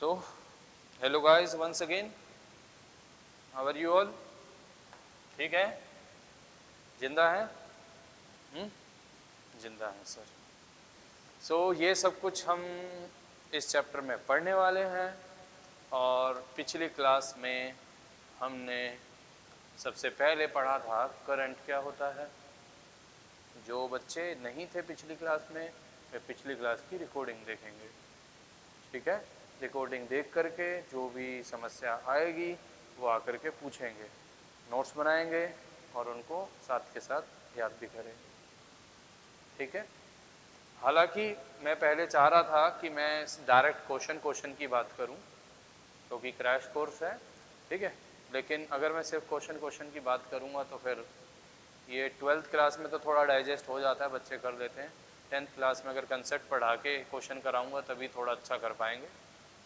So, hello guys once again. How are you all? ठीक है? जिंदा है? जिंदा है सर. So, ये सब कुछ हम इस चैप्टर में पढ़ने वाले हैं और पिछली क्लास में हमने सबसे पहले पढ़ा था करंट क्या होता है. जो बच्चे नहीं थे पिछली क्लास में वे पिछली क्लास की रिकॉर्डिंग देखेंगे. ठीक है? रिकॉर्डिंग देख करके जो भी समस्या आएगी वो आकर के पूछेंगे, नोट्स बनाएंगे और उनको साथ के साथ याद भी करेंगे. ठीक है? हालांकि मैं पहले चाह रहा था कि मैं डायरेक्ट क्वेश्चन की बात करूं क्योंकि क्रैश कोर्स है. ठीक है? लेकिन अगर मैं सिर्फ क्वेश्चन की बात करूंगा तो फिर ये 12th क्लास में तो थोड़ा डाइजेस्ट हो जाता है, बच्चे कर लेते हैं. 10th क्लास में अगर कंसेप्ट पढ़ा के क्वेश्चन कराऊंगा तभी थोड़ा अच्छा कर पाएंगे.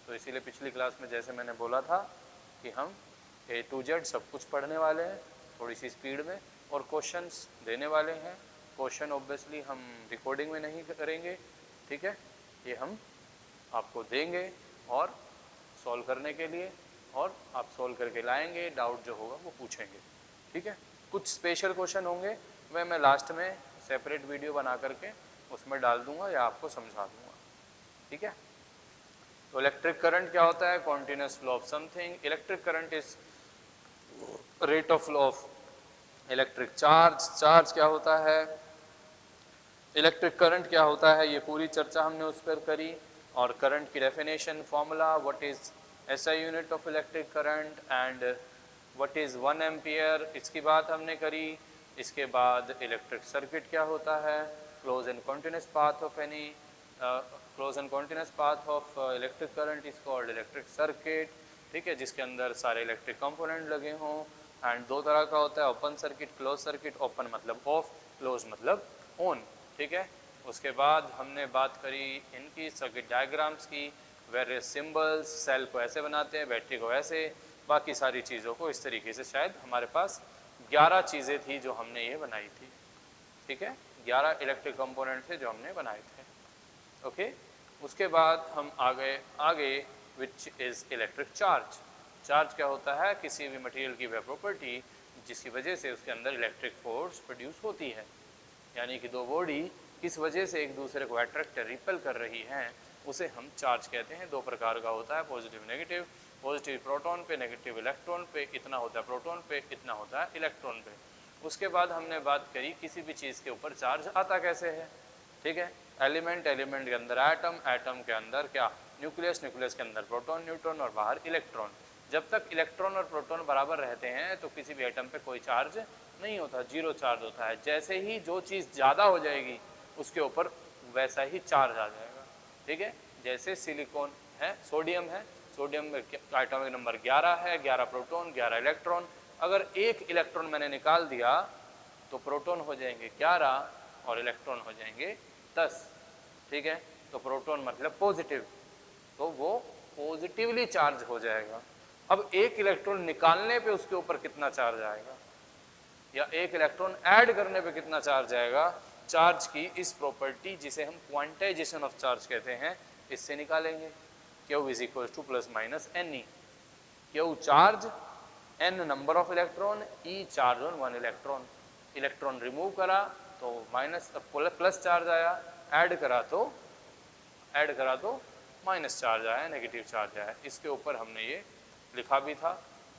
तो इसीलिए पिछली क्लास में जैसे मैंने बोला था कि हम A to Z सब कुछ पढ़ने वाले हैं थोड़ी सी स्पीड में और क्वेश्चंस देने वाले हैं. क्वेश्चन ऑब्वियसली हम रिकॉर्डिंग में नहीं करेंगे. ठीक है? ये हम आपको देंगे और सॉल्व करने के लिए और आप सॉल्व करके लाएंगे, डाउट जो होगा वो पूछेंगे. ठीक है? कुछ स्पेशल क्वेश्चन होंगे वह मैं लास्ट में सेपरेट वीडियो बना करके उसमें डाल दूंगा या आपको समझा दूंगा. ठीक है? तो इलेक्ट्रिक करंट क्या होता है? Continuous flow of something. Electric current is rate of flow of electric charge. Charge क्या होता है? इलेक्ट्रिक करंट क्या होता है? ये पूरी चर्चा हमने उस पर करी. और करंट की definition, formula, what is SI unit of electric current and what is 1 ampere, इसकी बात हमने करी. इसके बाद इलेक्ट्रिक सर्किट क्या होता है? Close and continuous path of any close and continuous path of electric current is called electric circuit. ठीक है? जिसके अंदर सारे इलेक्ट्रिक कंपोनेंट लगे हों. एंड दो तरह का होता है, open circuit, close circuit. Open मतलब ऑफ, क्लोज मतलब ऑन. ठीक है? उसके बाद हमने बात करी इनकी सर्किट डायग्राम्स की, वेरियस सिंबल्स, सेल को ऐसे बनाते हैं, बैटरी को ऐसे, बाकी सारी चीज़ों को इस तरीके से. शायद हमारे पास 11 चीज़ें थी जो हमने ये बनाई थी. ठीक है? 11 इलेक्ट्रिक कंपोनेंट थे जो हमने बनाए थे. ओके? उसके बाद हम आगे which is electric charge. Charge क्या होता है? किसी भी मटेरियल की वह प्रॉपर्टी जिसकी वजह से उसके अंदर इलेक्ट्रिक फोर्स प्रोड्यूस होती है. यानी कि दो बॉडी किस वजह से एक दूसरे को अट्रैक्ट रिपेल कर रही हैं, उसे हम चार्ज कहते हैं. दो प्रकार का होता है, पॉजिटिव नेगेटिव. पॉजिटिव प्रोटॉन पे, नेगेटिव इलेक्ट्रॉन पे. इतना होता है प्रोटॉन पे, इतना होता है इलेक्ट्रॉन पे. उसके बाद हमने बात करी किसी भी चीज़ के ऊपर चार्ज आता कैसे है. ठीक है? एलिमेंट, एलिमेंट के अंदर एटम, एटम के अंदर क्या? न्यूक्लियस, न्यूक्लियस के अंदर प्रोटॉन, न्यूट्रॉन और बाहर इलेक्ट्रॉन. जब तक इलेक्ट्रॉन और प्रोटॉन बराबर रहते हैं तो किसी भी एटम पे कोई चार्ज नहीं होता, जीरो चार्ज होता है. जैसे ही जो चीज़ ज़्यादा हो जाएगी उसके ऊपर वैसा ही चार्ज आ जाएगा. ठीक है? जैसे सिलिकॉन है, सोडियम है, सोडियम में एटॉमिक नंबर 11 है, 11 प्रोटॉन 11 इलेक्ट्रॉन. अगर एक इलेक्ट्रॉन मैंने निकाल दिया तो प्रोटॉन हो जाएंगे 11 और इलेक्ट्रॉन हो जाएंगे 10. ठीक है? तो प्रोटॉन मतलब पॉजिटिव, तो वो पॉजिटिवली चार्ज हो जाएगा. अब एक इलेक्ट्रॉन निकालने पे उसके ऊपर कितना चार्ज आएगा या एक इलेक्ट्रॉन ऐड करने पे कितना चार्ज आएगा, चार्ज की इस प्रॉपर्टी जिसे हम क्वांटाइजेशन ऑफ चार्ज कहते हैं, इससे निकालेंगे. Q is equal to plus minus N E. Q charge, n number of electron, E charge on one electron. Electron remove करा तो माइनस प्लस चार्ज आया, ऐड करा तो माइनस चार्ज आया, नेगेटिव चार्ज आया. इसके ऊपर हमने ये लिखा भी था.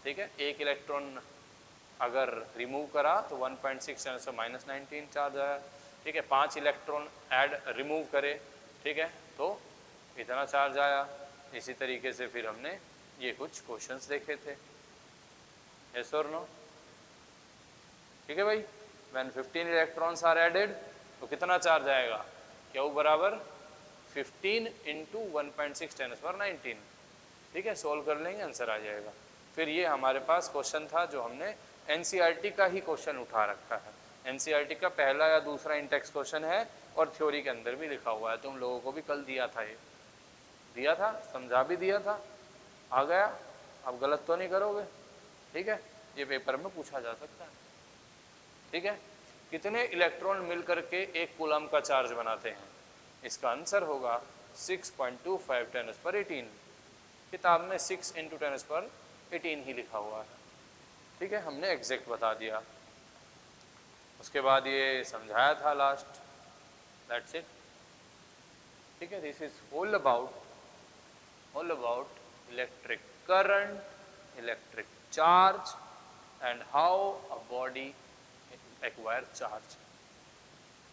ठीक है? एक इलेक्ट्रॉन अगर रिमूव करा तो 1.6 से माइनस 19 चार्ज आया. ठीक है? 5 इलेक्ट्रॉन ऐड रिमूव करे, ठीक है, तो इतना चार्ज आया. इसी तरीके से फिर हमने ये कुछ क्वेश्चंस देखे थे. यस और नो? ठीक है भाई? व्हेन 15 इलेक्ट्रॉन्स आर एडेड तो कितना चार्ज आएगा? Q बराबर 15 इंटू 1.6 10 पर 19. ठीक है? सोल्व कर लेंगे, आंसर आ जाएगा. फिर ये हमारे पास क्वेश्चन था जो हमने एनसीईआरटी का ही क्वेश्चन उठा रखा है. एनसीईआरटी का पहला या दूसरा इंटेक्स क्वेश्चन है और थ्योरी के अंदर भी लिखा हुआ है. तुम लोगों को भी कल दिया था, ये दिया था, समझा भी दिया था, आ गया. आप गलत तो नहीं करोगे? ठीक है? ये पेपर में पूछा जा सकता है. ठीक है? कितने इलेक्ट्रॉन मिलकर के एक कूलम का चार्ज बनाते हैं? इसका आंसर होगा 6.25 10 पर 18. किताब में 6 × 10⁻18 ही लिखा हुआ है। ठीक है, हमने एग्जैक्ट बता दिया। उसके बाद ये समझाया था लास्ट, दैट्स इट। ठीक है, this is all about electric current, electric charge and how a body acquire charge.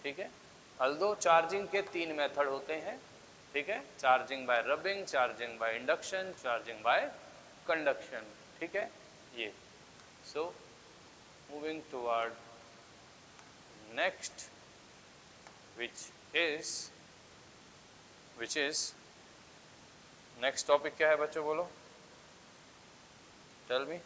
ठीक है, अल्दो चार्जिंग के 3 मेथड होते हैं। ठीक है, charging by rubbing, charging by induction, charging by conduction. ठीक है, ये so moving toward next which is next topic क्या है बच्चों, बोलो, टेल मी।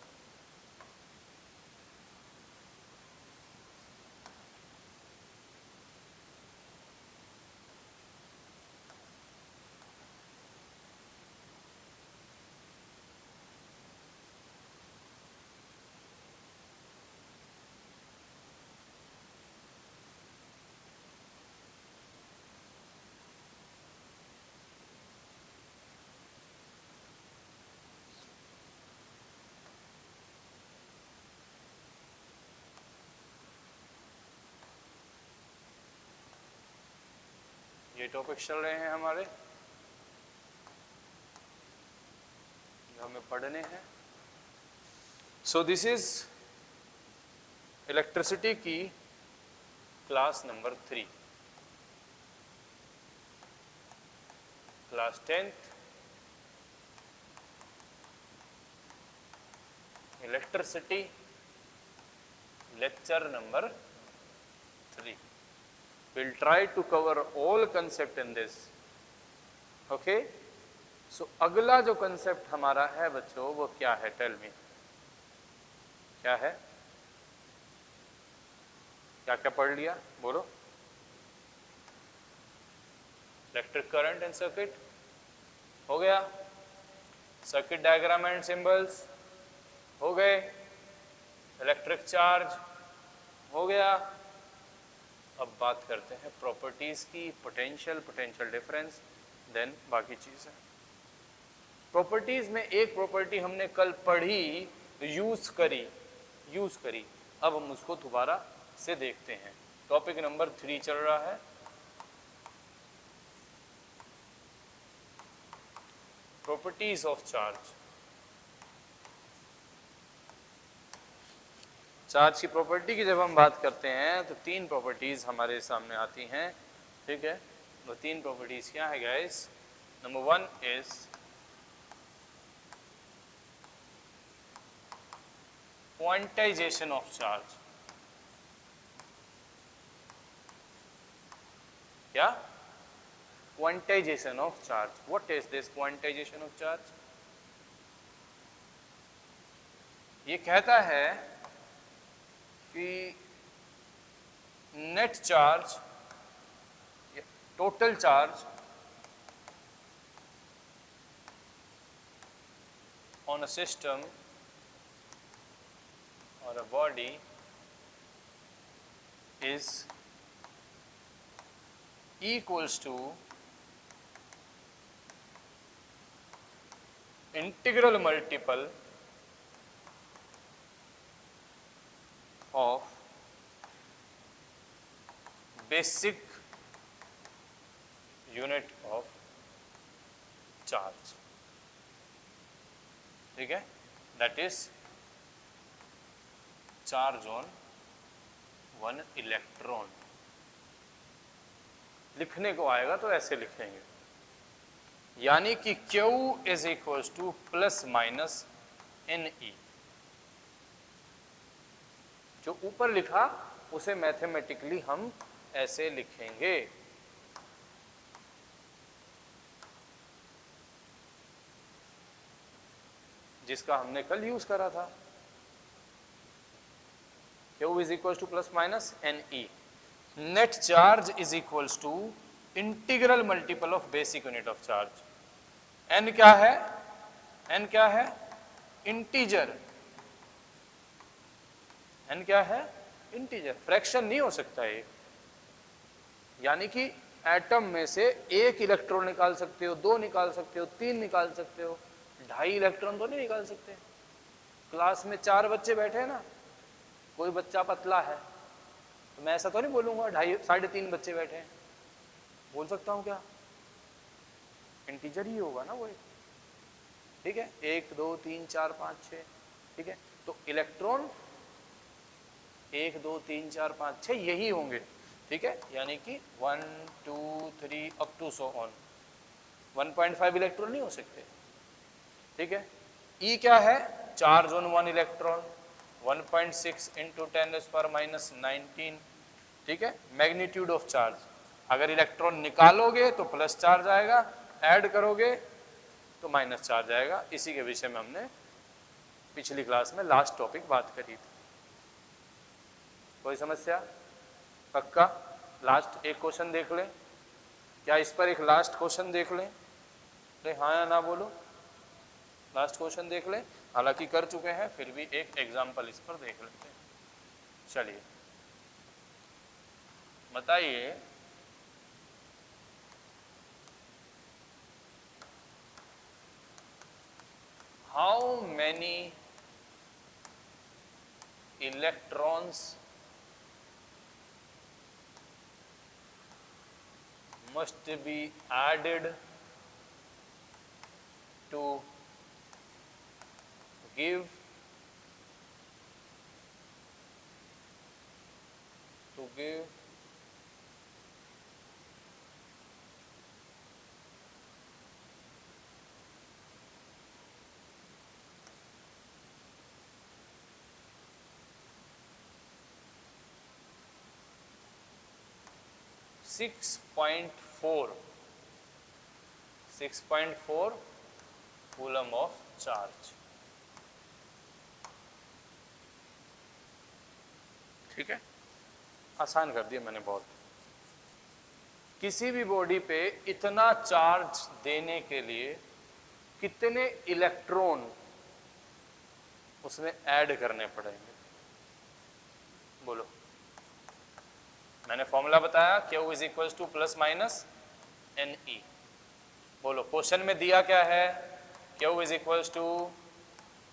ये टॉपिक चल रहे हैं हमारे, जो हमें पढ़ने हैं। सो दिस इज इलेक्ट्रिसिटी की class number 3, class 10th electricity, lecture number 3। We'll try to cover all concept in this. Okay? So अगला जो कंसेप्ट हमारा है बच्चों, वो क्या है, टेल मी, क्या है? क्या क्या पढ़ लिया, बोलो। इलेक्ट्रिक करंट एंड सर्किट हो गया, सर्किट डायग्राम एंड सिंबल्स हो गए, इलेक्ट्रिक चार्ज हो गया। अब बात करते हैं प्रॉपर्टीज की, पोटेंशियल डिफरेंस, देन बाकी चीजें। प्रॉपर्टीज में एक प्रॉपर्टी हमने कल पढ़ी, यूज करी, अब हम उसको दोबारा से देखते हैं। टॉपिक नंबर 3 चल रहा है, प्रॉपर्टीज ऑफ चार्ज। चार्ज की प्रॉपर्टी की जब हम बात करते हैं तो 3 प्रॉपर्टीज हमारे सामने आती हैं। ठीक है, वो 3 प्रॉपर्टीज क्या है guys? Number 1 is quantisation of charge. क्या? Quantisation of charge. What is this quantisation of charge? ये कहता है कि net charge, total charge on a system or a body is equals to integral multiple of basic unit of charge। ठीक है, that is charge on 1 electron। लिखने को आएगा तो ऐसे लिखेंगे, यानी कि Q is equals to plus minus NE। जो ऊपर लिखा उसे मैथमेटिकली हम ऐसे लिखेंगे। जिसका हमने कल यूज करा था, Q is equals to plus minus NE। Net charge is equals to integral multiple of basic unit of charge. N क्या है? N क्या है? इंटीजर। N क्या है? इंटीजर, फ्रैक्शन नहीं हो सकता ये। यानी कि एटम में से 1 इलेक्ट्रॉन निकाल सकते हो, 2 निकाल सकते हो, 3 निकाल सकते हो, 2.5 इलेक्ट्रॉन तो नहीं निकाल सकते। क्लास में 4 बच्चे बैठे हैं ना, कोई बच्चा पतला है तो मैं ऐसा तो नहीं बोलूंगा 2.5 3.5 बच्चे बैठे हैं, बोल सकता हूँ क्या? इंटीजर ही होगा ना वो एक, ठीक है, 1 2 3 4 5 6, ठीक है। तो इलेक्ट्रॉन 1 2 3 4 5 6 यही होंगे, ठीक है, यानी कि 1 2 3 अप टू सो ऑन। 1.5 इलेक्ट्रॉन नहीं हो सकते, ठीक है। ई क्या है? चार्ज ऑन 1 इलेक्ट्रॉन, 1.6 इंटू 10⁻⁻19, ठीक है, मैग्नीट्यूड ऑफ चार्ज। अगर इलेक्ट्रॉन निकालोगे तो प्लस चार्ज आएगा, ऐड करोगे तो माइनस चार्ज आएगा। इसी के विषय में हमने पिछली क्लास में लास्ट टॉपिक बात करी थी। कोई समस्या? पक्का? लास्ट एक क्वेश्चन देख लें क्या? इस पर एक लास्ट क्वेश्चन देख लें, अरे हाँ या ना बोलो। लास्ट क्वेश्चन देख लें, हालांकि कर चुके हैं फिर भी एक एग्जाम्पल इस पर देख लेते हैं। चलिए बताइए, how many electrons must be added to give 6.4 coulomb of charge, ठीक है, आसान कर दिया मैंने बहुत। किसी भी बॉडी पे इतना चार्ज देने के लिए कितने इलेक्ट्रॉन उसमें ऐड करने पड़ेंगे? बोलो। मैंने फॉर्मूला बताया, Q is equal to plus minus NE। बोलो क्वेश्चन में दिया क्या है? Q is equal to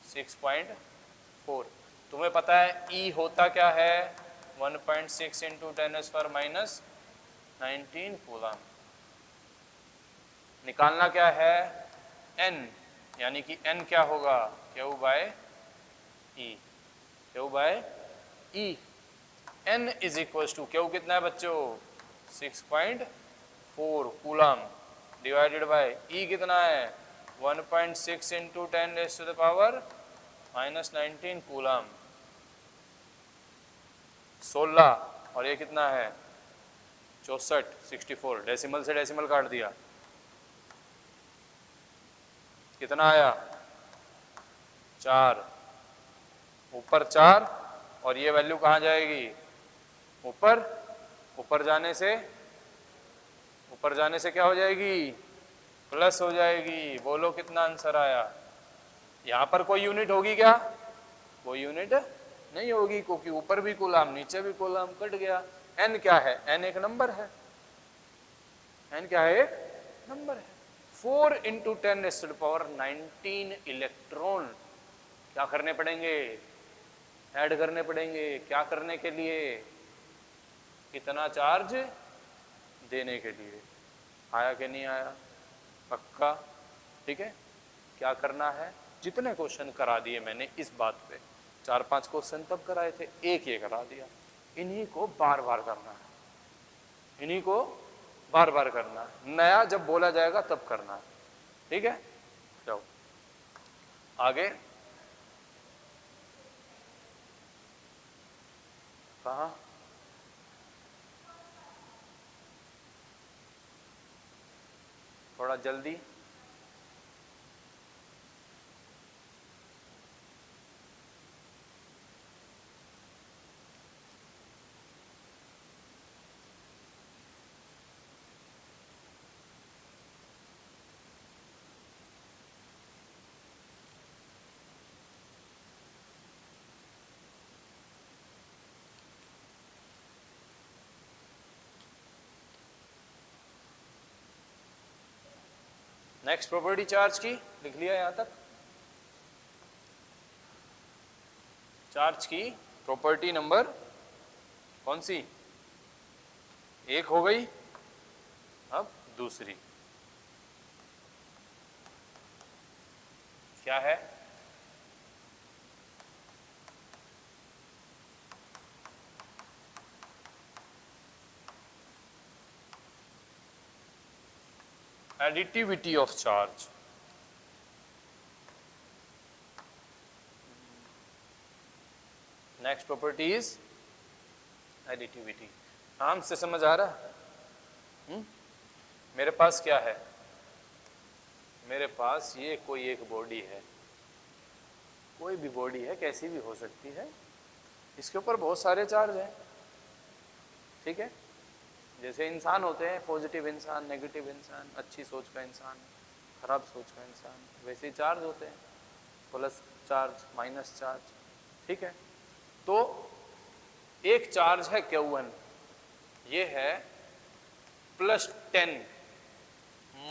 6.4। तुम्हें पता है E होता क्या है? 1.6 इंटू 10⁻⁻19 कूलम। निकालना क्या है? N, यानी कि N क्या होगा? Q by E, Q by E। N is equal to, Q कितना है बच्चों? 6.4 कूलम, डिवाइडेड बाय E कितना है? 1.6 इंटू 10⁻⁻19 कूलम, 16। और ये कितना है? 64, 64। डेसिमल से डेसिमल काट दिया, कितना आया? 4। ऊपर 4 और ये वैल्यू कहाँ जाएगी? ऊपर। ऊपर जाने से क्या हो जाएगी? प्लस हो जाएगी। बोलो कितना आंसर आया? यहां पर कोई यूनिट होगी क्या? कोई यूनिट नहीं होगी, क्योंकि ऊपर भी कूलम नीचे भी कूलम, कट गया। एन क्या है? एन एक नंबर है। एन क्या है? एक नंबर है। 4 इंटू 10⁻19 इलेक्ट्रॉन क्या करने पड़ेंगे? ऐड करने पड़ेंगे। क्या करने के लिए? इतना चार्ज देने के लिए। आया कि नहीं आया? पक्का? ठीक है। क्या करना है? जितने क्वेश्चन करा दिए मैंने इस बात पे, 4-5 क्वेश्चन तब कराए थे, एक ये करा दिया। इन्हीं को बार बार करना है, इन्हीं को बार बार करना है। नया जब बोला जाएगा तब करना है, ठीक है। चलो आगे। कहा? थोड़ा जल्दी। नेक्स्ट प्रॉपर्टी चार्ज की लिख लिया यहां तक? चार्ज की प्रॉपर्टी नंबर कौन सी? एक हो गई। अब दूसरी क्या है? Additivity of charge. Next property is additivity. नाम से समझ आ रहा है? मेरे पास क्या है? मेरे पास ये कोई एक बॉडी है, कोई भी बॉडी है, कैसी भी हो सकती है। इसके ऊपर बहुत सारे चार्ज हैं, ठीक है। जैसे इंसान होते हैं, पॉजिटिव इंसान, नेगेटिव इंसान, अच्छी सोच का इंसान, खराब सोच का इंसान, वैसे ही चार्ज होते हैं, प्लस चार्ज, माइनस चार्ज, ठीक है। तो एक चार्ज है Q1, ये है +10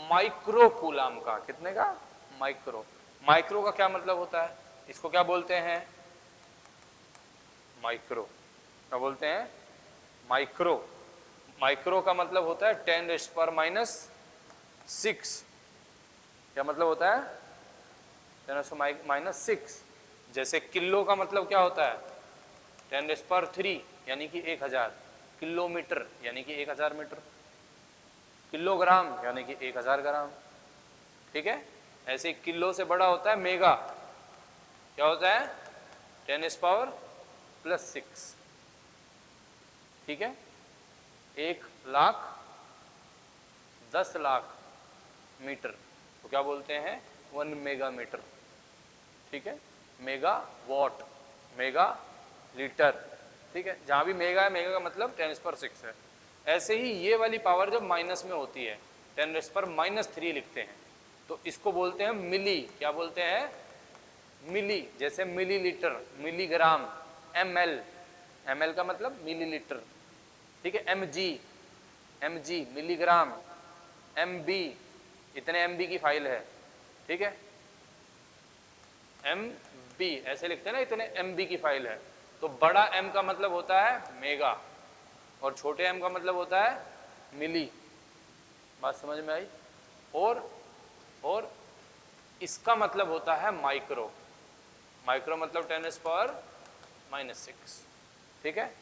माइक्रो कूलाम का। कितने का? माइक्रो। माइक्रो का क्या मतलब होता है? इसको क्या बोलते हैं? माइक्रो। क्या बोलते हैं? माइक्रो। माइक्रो का मतलब होता है 10⁻⁻6। क्या मतलब होता है? 10⁻⁻6। जैसे किलो का मतलब क्या होता है? 10⁻³ यानी कि 1000। किलोमीटर यानी कि 1000 मीटर। किलोग्राम यानी कि 1000 ग्राम, ठीक है। ऐसे किलो से बड़ा होता है मेगा। क्या होता है? 10⁻+6, ठीक है। 1,00,000 10,00,000 मीटर तो क्या बोलते हैं? 1 मेगा मीटर, ठीक है। मेगा वॉट, मेगा लीटर, ठीक है। जहां भी मेगा है, मेगा का मतलब 10⁻6 है। ऐसे ही ये वाली पावर जब माइनस में होती है, 10⁻³ लिखते हैं, तो इसको बोलते हैं मिली। क्या बोलते हैं? मिली। जैसे मिलीलीटर, मिलीग्राम, ml, ml का मतलब मिलीलीटर, ठीक है। mg मिलीग्राम, MB इतने MB की फाइल है, ठीक है। MB ऐसे लिखते हैं ना, इतने MB की फाइल है। तो बड़ा M का मतलब होता है मेगा और छोटे m का मतलब होता है मिली। बात समझ में आई? और इसका मतलब होता है माइक्रो। माइक्रो मतलब 10⁻⁻6, ठीक है।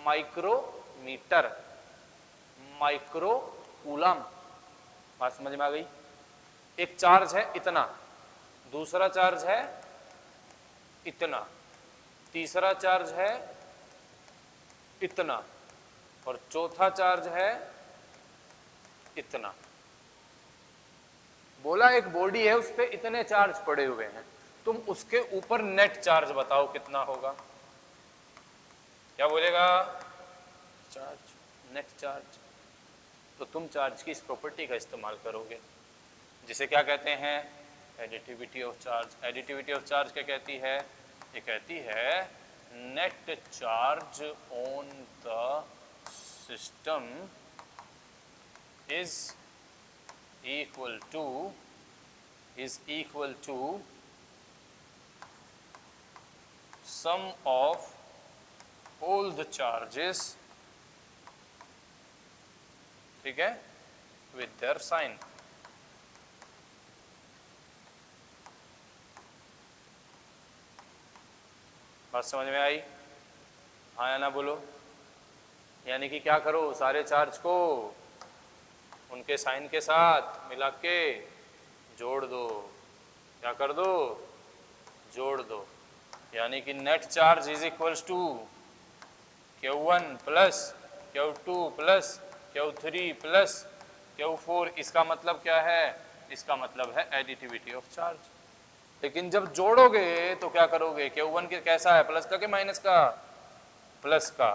Micrometre, micro coulomb. बात समझ में आ गई? एक चार्ज है इतना, दूसरा चार्ज है इतना, तीसरा चार्ज है इतना, और चौथा चार्ज है इतना। बोला एक बॉडी है, उस पर इतने चार्ज पड़े हुए हैं, तुम उसके ऊपर नेट चार्ज बताओ कितना होगा? क्या बोलेगा? Charge, net charge. तो तुम चार्ज की इस प्रॉपर्टी का इस्तेमाल करोगे, जिसे क्या कहते हैं? Additivity of charge. Additivity of charge क्या कहती है? ये कहती है net charge on the system is equal to sum of all the charges, ठीक है, with their sign। बात समझ में आई? हाँ या ना बोलो। यानी कि क्या करो, सारे चार्ज को उनके साइन के साथ मिला के जोड़ दो। क्या कर दो? जोड़ दो। यानी कि net charge is equals to Q1 plus Q2 plus Q3 plus Q4। इसका मतलब क्या है? इसका मतलब है एडिटिविटी ऑफ चार्ज। लेकिन जब जोड़ोगे तो क्या करोगे? Q1 के कैसा है? प्लस का कि माइनस का? प्लस का,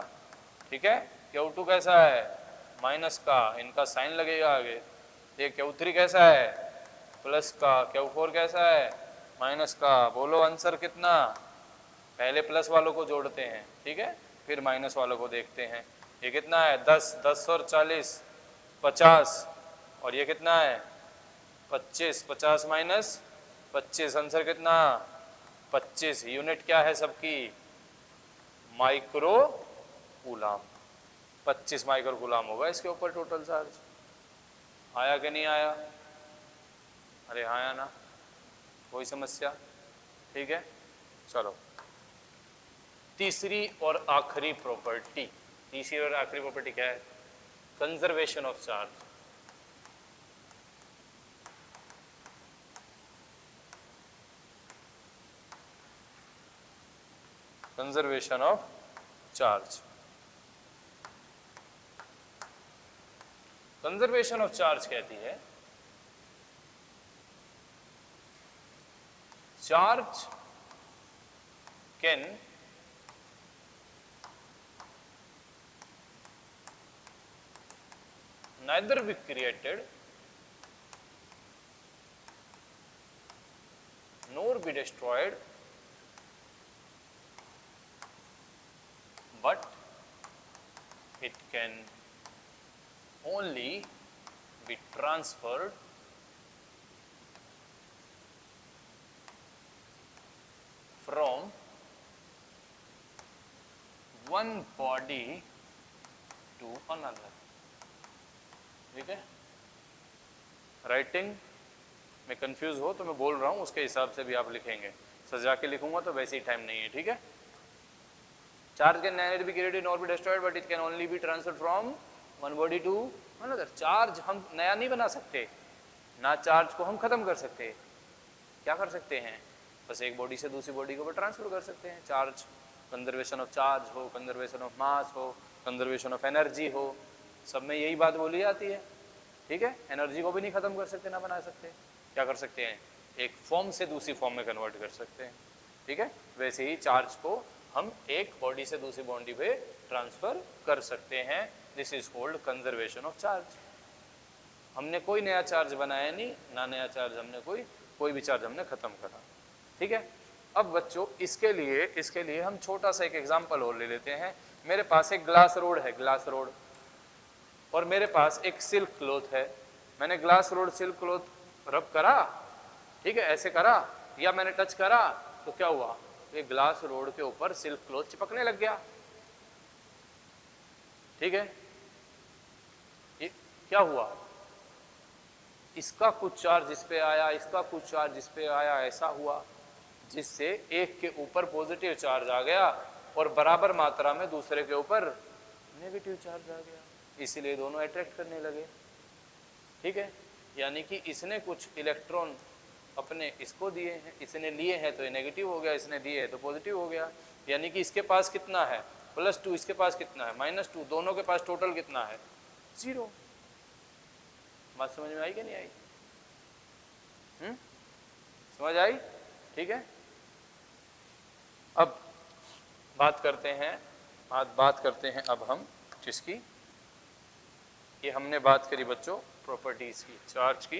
ठीक है। Q2 कैसा है? माइनस का, इनका साइन लगेगा आगे। ये Q3 कैसा है? प्लस का। Q4 कैसा है? माइनस का। बोलो आंसर कितना? पहले प्लस वालों को जोड़ते हैं, ठीक है, फिर माइनस वालों को देखते हैं। ये कितना है? 10, 10 और 40 50। और ये कितना है? 25, 50 माइनस 25, आंसर कितना? 25। यूनिट क्या है सबकी? माइक्रो कूलाम, 25 माइक्रो कूलाम होगा इसके ऊपर टोटल चार्ज। आया कि नहीं आया? अरे आया ना, कोई समस्या? ठीक है, चलो तीसरी और आखिरी प्रॉपर्टी, तीसरी और आखिरी प्रॉपर्टी क्या है? Conservation of charge. Conservation of charge. Conservation of charge कहती है charge can neither be created nor be destroyed, but it can only be transferred from one body to another। ठीक है, राइटिंग में कंफ्यूज हो तो मैं बोल रहा हूं उसके हिसाब से भी आप लिखेंगे, सजा के लिखूंगा तो वैसे ही टाइम नहीं है। ठीक है, charge can neither be created nor be destroyed but it can only be transferred from one body to another। Charge हम नया नहीं बना सकते ना, चार्ज को हम खत्म कर सकते। क्या कर सकते हैं? बस एक बॉडी से दूसरी बॉडी के ऊपर ट्रांसफर कर सकते हैं चार्ज। कंजर्वेशन ऑफ चार्ज हो, कंजर्वेशन ऑफ मास हो, कंजर्वेशन ऑफ एनर्जी हो, सब में यही बात बोली जाती है। ठीक है, एनर्जी को भी नहीं खत्म कर सकते ना बना सकते, क्या कर सकते हैं? एक फॉर्म से दूसरी फॉर्म में कन्वर्ट कर सकते हैं। ठीक है, वैसे ही चार्ज को हम एक बॉडी से दूसरी बॉडी पे ट्रांसफर कर सकते हैं। This is called conservation of charge. हमने कोई नया चार्ज बनाया नहीं ना, नया चार्ज हमने कोई भी चार्ज हमने खत्म करा। ठीक है, अब बच्चों इसके लिए हम छोटा सा एक एग्जांपल और ले लेते हैं। मेरे पास एक ग्लास रोड है, ग्लास रोड, और मेरे पास एक सिल्क क्लॉथ है। मैंने ग्लास रोड सिल्क क्लॉथ रब करा, ठीक है, ऐसे करा या मैंने टच करा तो क्या हुआ? ये ग्लास रोड के ऊपर सिल्क क्लॉथ चिपकने लग गया। ठीक है, ये क्या हुआ? इसका कुछ चार्ज इस पे आया, इसका कुछ चार्ज इस पे आया, ऐसा हुआ जिससे एक के ऊपर पॉजिटिव चार्ज आ गया और बराबर मात्रा में दूसरे के ऊपर नेगेटिव चार्ज आ गया, इसीलिए दोनों अट्रैक्ट करने लगे। ठीक है, यानी कि इसने कुछ इलेक्ट्रॉन अपने इसको दिए हैं, इसने लिए हैं तो ये नेगेटिव हो गया, इसने दिए हैं तो पॉजिटिव हो गया। यानी कि इसके पास कितना है? +2, इसके पास कितना है? -2, दोनों के पास टोटल कितना है? 0। बात समझ में आई कि नहीं आई? समझ आई? ठीक है, अब बात करते हैं अब हम किसकी? ये हमने बात करी बच्चों प्रॉपर्टीज की, चार्ज की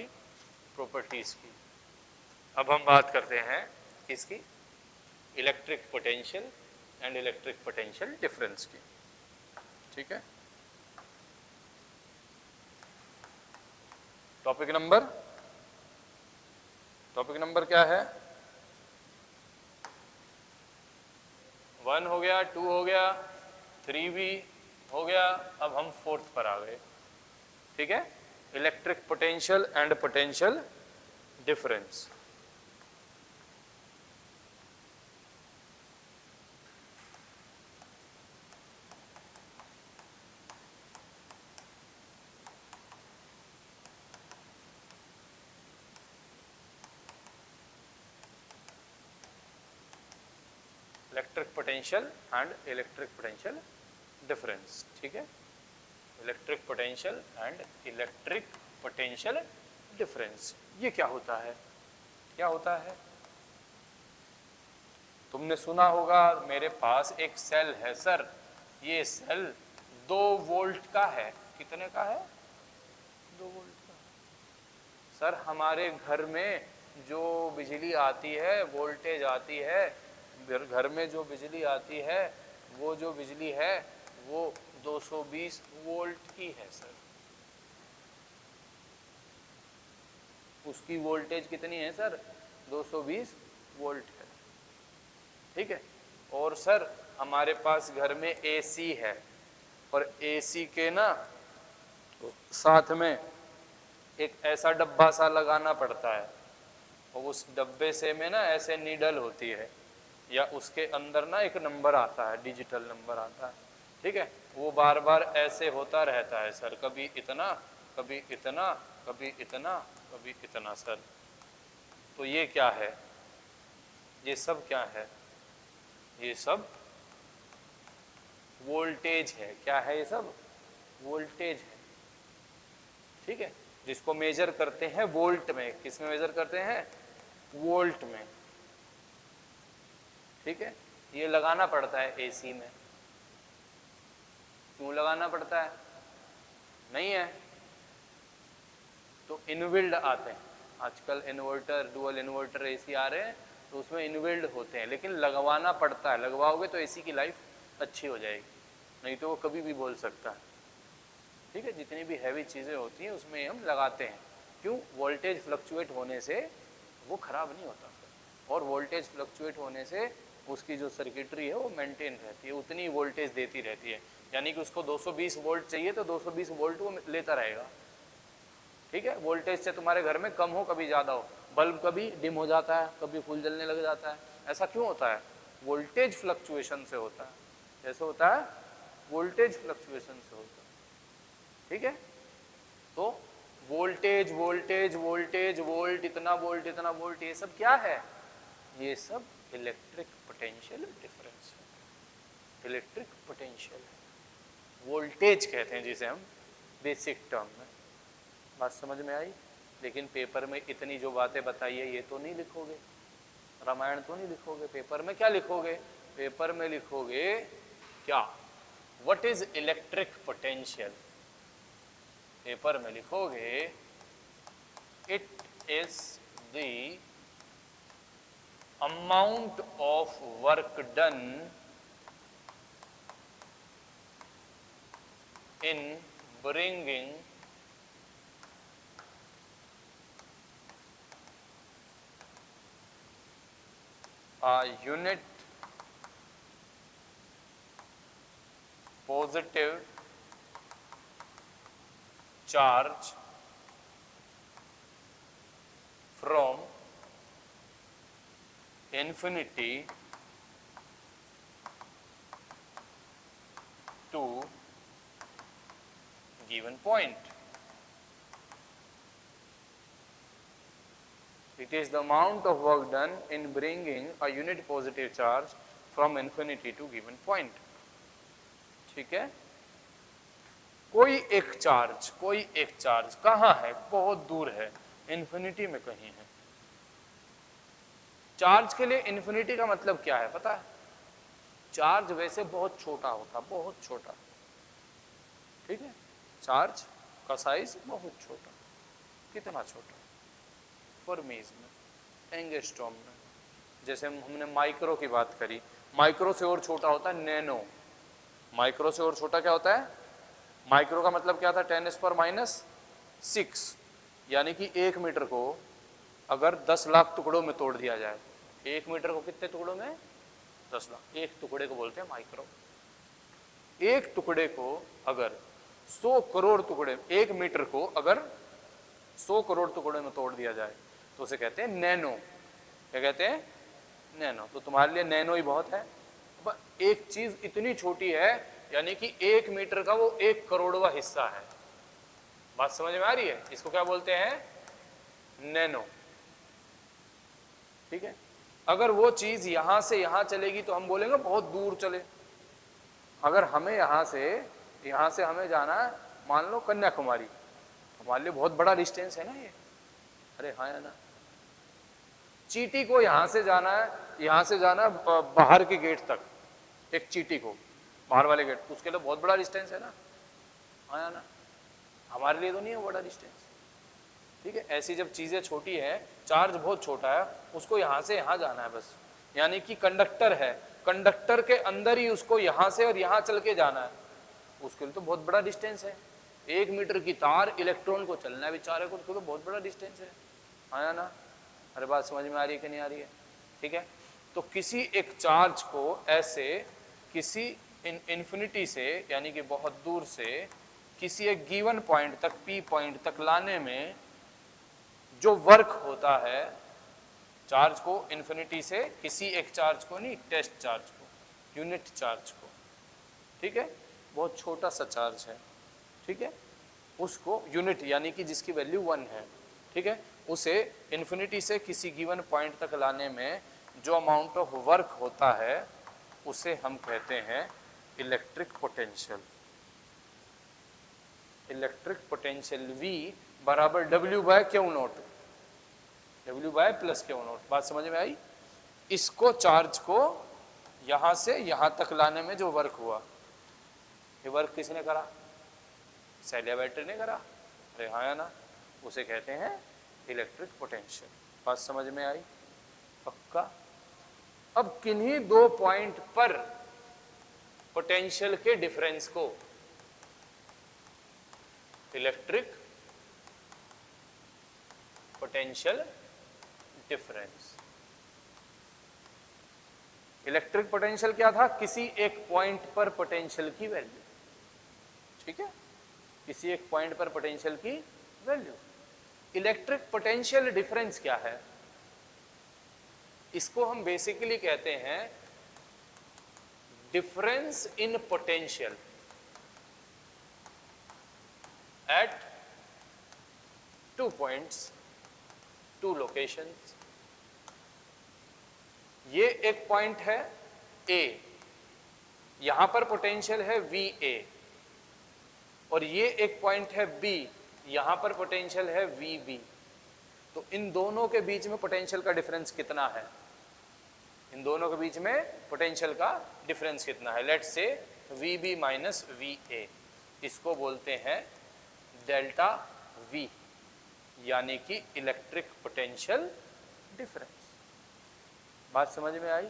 प्रॉपर्टीज की। अब हम बात करते हैं किसकी? Electric potential and electric potential difference की। ठीक है, टॉपिक नंबर क्या है? 1 हो गया, 2 हो गया, 3 भी हो गया, अब हम 4th पर आ गए। ठीक है, electric potential and potential difference. Electric potential and electric potential difference. ठीक है, electric potential and electric potential difference, ये क्या होता है? क्या होता है? तुमने सुना होगा मेरे पास एक सेल है सर, ये सेल 2 वोल्ट का है। कितने का है? 2 वोल्ट का। सर हमारे घर में जो बिजली आती है, वोल्टेज आती है, घर में जो बिजली आती है, वो जो बिजली है वो 220 वोल्ट की है सर। उसकी वोल्टेज कितनी है सर? 220 वोल्ट है। ठीक है, और सर हमारे पास घर में एसी है और एसी के ना साथ में एक ऐसा डब्बा सा लगाना पड़ता है और उस डब्बे से में ना ऐसे नीडल होती है या उसके अंदर ना एक नंबर आता है, डिजिटल नंबर आता है, ठीक है। वो बार बार ऐसे होता रहता है सर, कभी इतना कभी इतना कभी इतना कभी इतना सर। तो ये क्या है, ये सब क्या है, ये सब वोल्टेज है। क्या है ये सब? वोल्टेज है, ठीक है, जिसको मेजर करते हैं वोल्ट में। किस में मेजर करते हैं? वोल्ट में, ठीक है। ये लगाना पड़ता है एसी में। क्यों लगाना पड़ता है? नहीं है तो इनबिल्ड आते हैं आजकल, इन्वर्टर, डुअल इन्वर्टर एसी आ रहे हैं, तो उसमें इनबिल्ड होते हैं, लेकिन लगवाना पड़ता है। लगवाओगे तो एसी की लाइफ अच्छी हो जाएगी, नहीं तो वो कभी भी बोल सकता है, ठीक है। जितनी भी हैवी चीज़ें होती हैं उसमें हम लगाते हैं। क्यों? वोल्टेज फ्लक्चुएट होने से वो खराब नहीं होता, और वोल्टेज फ्लक्चुएट होने से उसकी जो सर्किटरी है वो मेंटेन रहती है, उतनी वोल्टेज देती रहती है। यानी कि उसको 220 वोल्ट चाहिए तो 220 वोल्ट वो लेता रहेगा, ठीक है। वोल्टेज से तुम्हारे घर में कम हो कभी ज़्यादा हो, बल्ब कभी डिम हो जाता है, कभी फुल जलने लग जाता है, ऐसा क्यों होता है? वोल्टेज फ्लक्चुएशन से होता है। कैसे होता है? वोल्टेज फ्लक्चुएशन से होता है, ठीक है। तो वोल्टेज वोल्टेज वोल्टेज वोल्ट, इतना वोल्ट इतना वोल्ट, ये सब क्या है? ये सब इलेक्ट्रिक पोटेंशियल डिफरेंस है, इलेक्ट्रिक पोटेंशियल है, वोल्टेज कहते हैं जिसे हम बेसिक टर्म में। बात समझ में आई? लेकिन पेपर में इतनी जो बातें बताई है ये तो नहीं लिखोगे, रामायण तो नहीं लिखोगे। पेपर में क्या लिखोगे? पेपर में लिखोगे क्या? What is electric potential. Paper में लिखोगे it is the amount of work done in bringing a unit positive charge from infinity to given point. It is the amount of work done in bringing a unit positive charge from infinity to given point. ठीक है। कोई एक charge कहाँ है? बहुत दूर है, infinity में कहीं है। चार्ज के लिए इन्फिनिटी का मतलब क्या है पता है? चार्ज वैसे बहुत छोटा होता, बहुत छोटा, ठीक है। चार्ज का साइज बहुत छोटा, कितना छोटा? फर्मीज में, एंगस्ट्रॉम में। जैसे हमने माइक्रो की बात करी, माइक्रो से और छोटा होता है नैनो। माइक्रो से और छोटा क्या होता है? माइक्रो का मतलब क्या था? 10⁻⁻⁶, यानी कि 1 मीटर को अगर 10 लाख टुकड़ों में तोड़ दिया जाए, 1 मीटर को कितने टुकड़ों में? 10 लाख। एक टुकड़े को बोलते हैं माइक्रो। एक टुकड़े को अगर 100 करोड़ टुकड़े, 1 मीटर को अगर 100 करोड़ टुकड़े में तोड़ दिया जाए तो उसे कहते हैं नैनो। क्या कहते हैं? नैनो। तो तुम्हारे लिए नैनो ही बहुत है। एक चीज इतनी छोटी है यानी कि 1 मीटर का वो 1 करोड़वा हिस्सा है। बात समझ में आ रही है? इसको क्या बोलते हैं? नैनो, ठीक है। अगर वो चीज यहां से यहां चलेगी तो हम बोलेंगे बहुत दूर चले। अगर हमें यहां से हमें जाना है, मान लो कन्याकुमारी, हमारे लिए बहुत बड़ा डिस्टेंस है ना ये। अरे हाँ या ना? चीटी को यहां से जाना है, यहां से जाना है बाहर के गेट तक, एक चीटी को बाहर वाले गेट, उसके लिए बहुत बड़ा डिस्टेंस है ना? हाँ या ना? हमारे लिए तो नहीं है वो बड़ा डिस्टेंस, ठीक है। ऐसी जब चीजें छोटी है, चार्ज बहुत छोटा है, उसको यहां से यहां जाना है बस। यानी कि कंडक्टर है, कंडक्टर के अंदर ही उसको यहां से और यहां चल के जाना है, उसके लिए तो बहुत बड़ा डिस्टेंस है। 1 मीटर की तार इलेक्ट्रॉन को चलना है बेचारे को, उसको तो बहुत बड़ा डिस्टेंस है। हाँ या ना? अरे बात समझ में आ रही है कि नहीं आ रही है? ठीक है। तो किसी एक चार्ज को ऐसे किसी इन्फिनिटी से यानी कि बहुत दूर से किसी एक गिवन पॉइंट तक पी पॉइंट तक लाने में जो वर्क होता है चार्ज को, इन्फिनिटी से किसी एक चार्ज को नहीं, टेस्ट चार्ज को, यूनिट चार्ज को, ठीक है, बहुत छोटा सा चार्ज है, ठीक है, उसको यूनिट यानी कि जिसकी वैल्यू 1 है, ठीक है, उसे इन्फिनिटी से किसी गिवन पॉइंट तक लाने में जो अमाउंट ऑफ वर्क होता है उसे हम कहते हैं electric potential. Electric potential V बराबर W by Q naught, W by plus Q naught. बात समझ में आई? इसको चार्ज को यहां से यहां तक लाने में जो वर्क हुआ, ये वर्क किसने करा? सेल या बैटरी ने करा। अरे हाँ या ना? उसे कहते हैं इलेक्ट्रिक पोटेंशियल। बात समझ में आई? पक्का? अब किन्हीं दो पॉइंट पर पोटेंशियल के डिफरेंस को electric potential difference. Electric potential क्या था? किसी एक पॉइंट पर पोटेंशियल की वैल्यू, ठीक है, किसी एक पॉइंट पर पोटेंशियल की वैल्यू। इलेक्ट्रिक पोटेंशियल डिफरेंस क्या है? इसको हम बेसिकली कहते हैं difference in potential at two points, two locations. ये एक पॉइंट है A, यहां पर पोटेंशियल है VA, और ये एक पॉइंट है B, यहां पर पोटेंशियल है VB। तो इन दोनों के बीच में पोटेंशियल का डिफरेंस कितना है? इन दोनों के बीच में पोटेंशियल का डिफरेंस कितना है? Let's say VB minus VA, इसको बोलते हैं डेल्टा V, यानी कि इलेक्ट्रिक पोटेंशियल डिफरेंस। बात समझ में आई?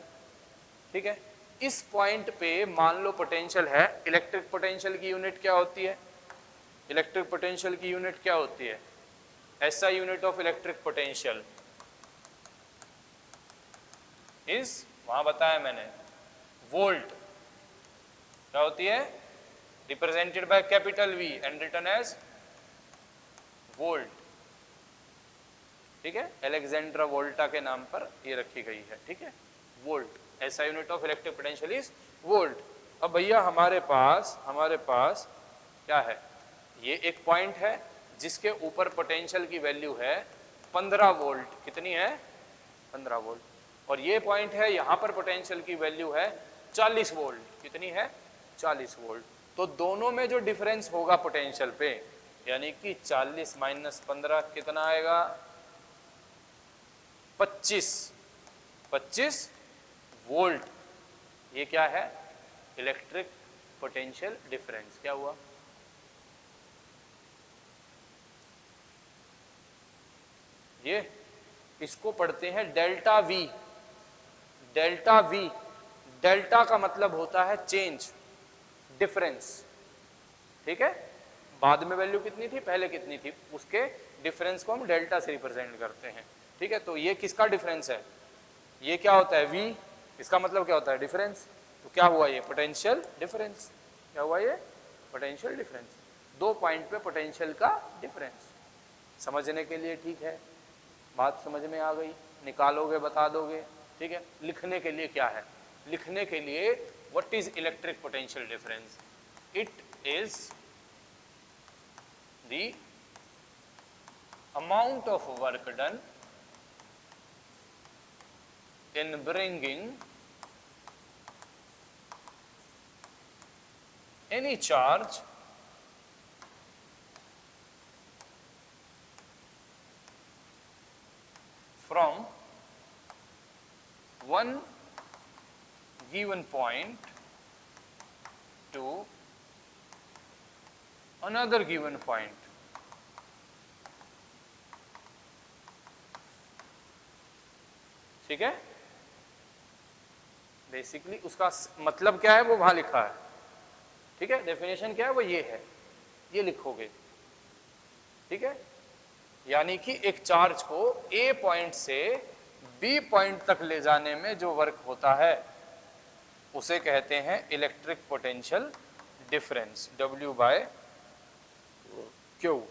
ठीक है, इस पॉइंट पे मान लो पोटेंशियल है, इलेक्ट्रिक पोटेंशियल की यूनिट क्या होती है? इलेक्ट्रिक पोटेंशियल की यूनिट क्या होती है? ऐसा unit of electric potential is, वहां बताया मैंने, वोल्ट। क्या होती है? Represented by capital V and written as volt. ठीक है, अलेक्जेंड्रा वोल्टा के नाम पर ये रखी गई है। ठीक है, वोल्ट, ऐसा unit of electric potential is volt. अब भैया हमारे पास क्या है? ये एक पॉइंट है जिसके ऊपर पोटेंशियल की वैल्यू है 15 वोल्ट। कितनी है? 15 वोल्ट। और ये पॉइंट है, यहां पर पोटेंशियल की वैल्यू है 40 वोल्ट। कितनी है? 40 वोल्ट। तो दोनों में जो डिफरेंस होगा पोटेंशियल पे, यानी कि 40 माइनस 15 कितना आएगा? 25 वोल्ट। ये क्या है? Electric potential difference. क्या हुआ? ये इसको पढ़ते हैं delta V। Delta V, delta का मतलब होता है चेंज, डिफरेंस। ठीक है, बाद में वैल्यू कितनी थी, पहले कितनी थी, उसके डिफरेंस को हम डेल्टा से रिप्रेजेंट करते हैं। ठीक है, तो ये किसका डिफरेंस है? ये क्या होता है? V, इसका मतलब क्या होता है? डिफरेंस। तो क्या हुआ? ये पोटेंशियल डिफरेंस। क्या हुआ? ये पोटेंशियल डिफरेंस। दो पॉइंट पे पोटेंशियल का डिफरेंस। समझने के लिए ठीक है? बात समझ में आ गई? निकालोगे, बता दोगे? ठीक है, लिखने के लिए क्या है? लिखने के लिए what is electric potential difference? It is the amount of work done in bringing any charge from one given point to another given point। ठीक है, बेसिकली उसका मतलब क्या है वो वहां लिखा है। ठीक है, डेफिनेशन क्या है वो ये है, ये लिखोगे। ठीक है, यानी कि एक चार्ज को A पॉइंट से B पॉइंट तक ले जाने में जो वर्क होता है उसे कहते हैं electric potential difference, W by Q.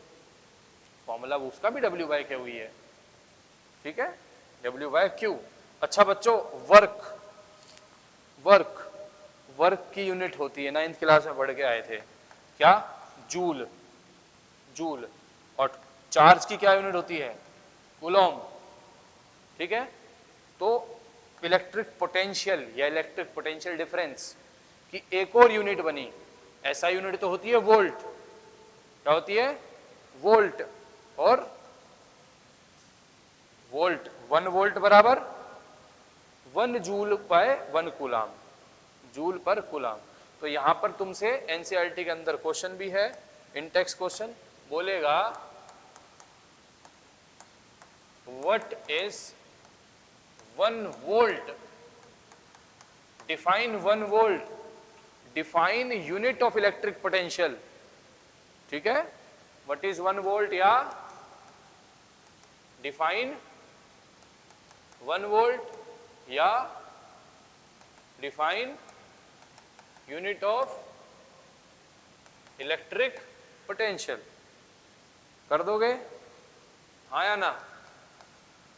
Formula उसका भी W बाय क्यू ही है, ठीक है, W बाय क्यू। अच्छा बच्चों, वर्क वर्क वर्क की यूनिट होती है, 9th क्लास में पढ़ के आए थे, क्या? जूल। जूल। और चार्ज की क्या यूनिट होती है? कूलॉम, ठीक है। तो इलेक्ट्रिक पोटेंशियल या इलेक्ट्रिक पोटेंशियल डिफरेंस की एक और यूनिट बनी, ऐसा यूनिट तो होती है वोल्ट, क्या होती है? वोल्ट। और वोल्ट, 1 वोल्ट बराबर 1 जूल बाय 1 कूलाम, जूल पर कूलाम। तो यहां पर तुमसे एनसीईआरटी के अंदर क्वेश्चन भी है, इंटेक्स क्वेश्चन बोलेगा what is 1 volt, define 1 volt, define unit of electric potential, ठीक है। व्हाट इज 1 वोल्ट या डिफाइन 1 वोल्ट या define unit of electric potential. कर दोगे हाँ या ना?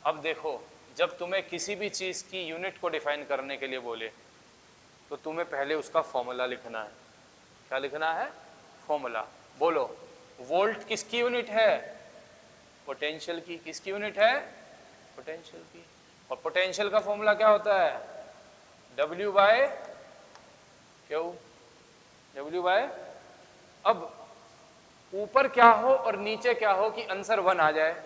अब देखो, जब तुम्हें किसी भी चीज की यूनिट को डिफाइन करने के लिए बोले तो तुम्हें पहले उसका फॉर्मूला लिखना है। क्या लिखना है? फॉर्मूला। बोलो, वोल्ट किसकी यूनिट है? पोटेंशियल की। किसकी यूनिट है? पोटेंशियल की। और पोटेंशियल का फॉर्मूला क्या होता है? W by Q, W by. अब ऊपर क्या हो और नीचे क्या हो कि आंसर 1 आ जाए,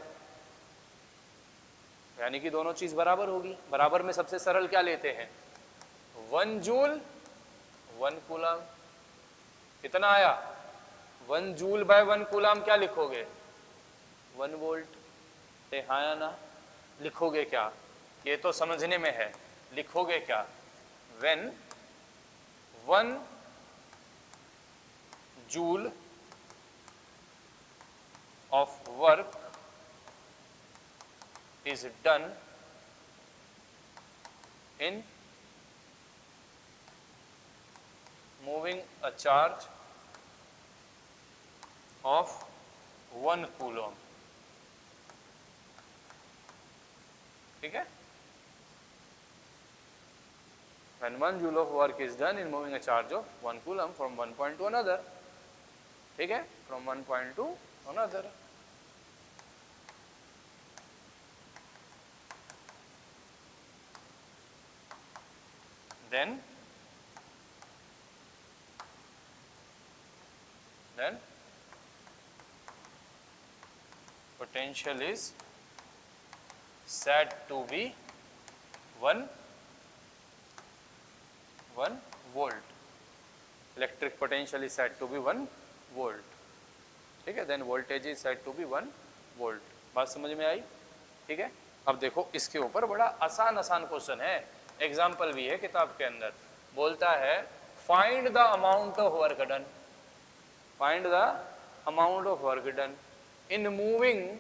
यानी कि दोनों चीज बराबर होगी। बराबर में सबसे सरल क्या लेते हैं? 1 जूल 1 कूलाम। कितना आया? 1 जूल बाय 1 कूलाम क्या लिखोगे? 1 वोल्ट। हाँ या ना? लिखोगे क्या? ये तो समझने में है, लिखोगे क्या? When 1 joule of work is done in moving a charge of 1 coulomb, ठीक है। when 1 joule of work is done in moving a charge of 1 coulomb from one point to another, ठीक है, from one point to another। then potential is said to be 1 volt, electric potential is said to be 1 volt, ठीक है। Then voltage is said to be 1 volt. बात समझ में आई? ठीक है। अब देखो, इसके ऊपर बड़ा आसान आसान क्वेश्चन है, एग्जाम्पल भी है किताब के अंदर। बोलता है find the amount of work done, find the amount of work done in moving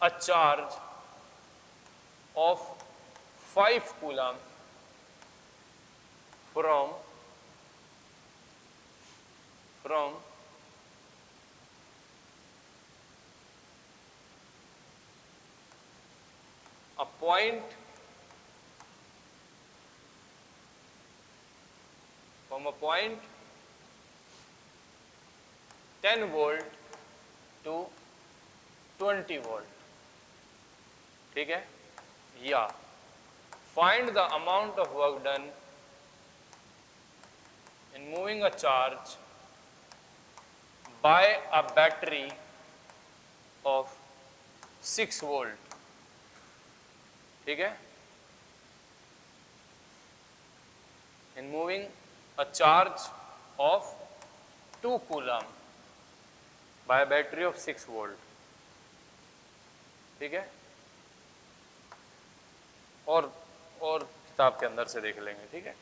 a charge of 5 coulomb from a point from a point 10 volt to 20 volt, ठीक है। या find the amount of work done in moving a charge by a battery of 6 volt, ठीक है। in moving a charge of 2 coulomb by a battery of 6 volt, ठीक है। और किताब के अंदर से देख लेंगे, ठीक है।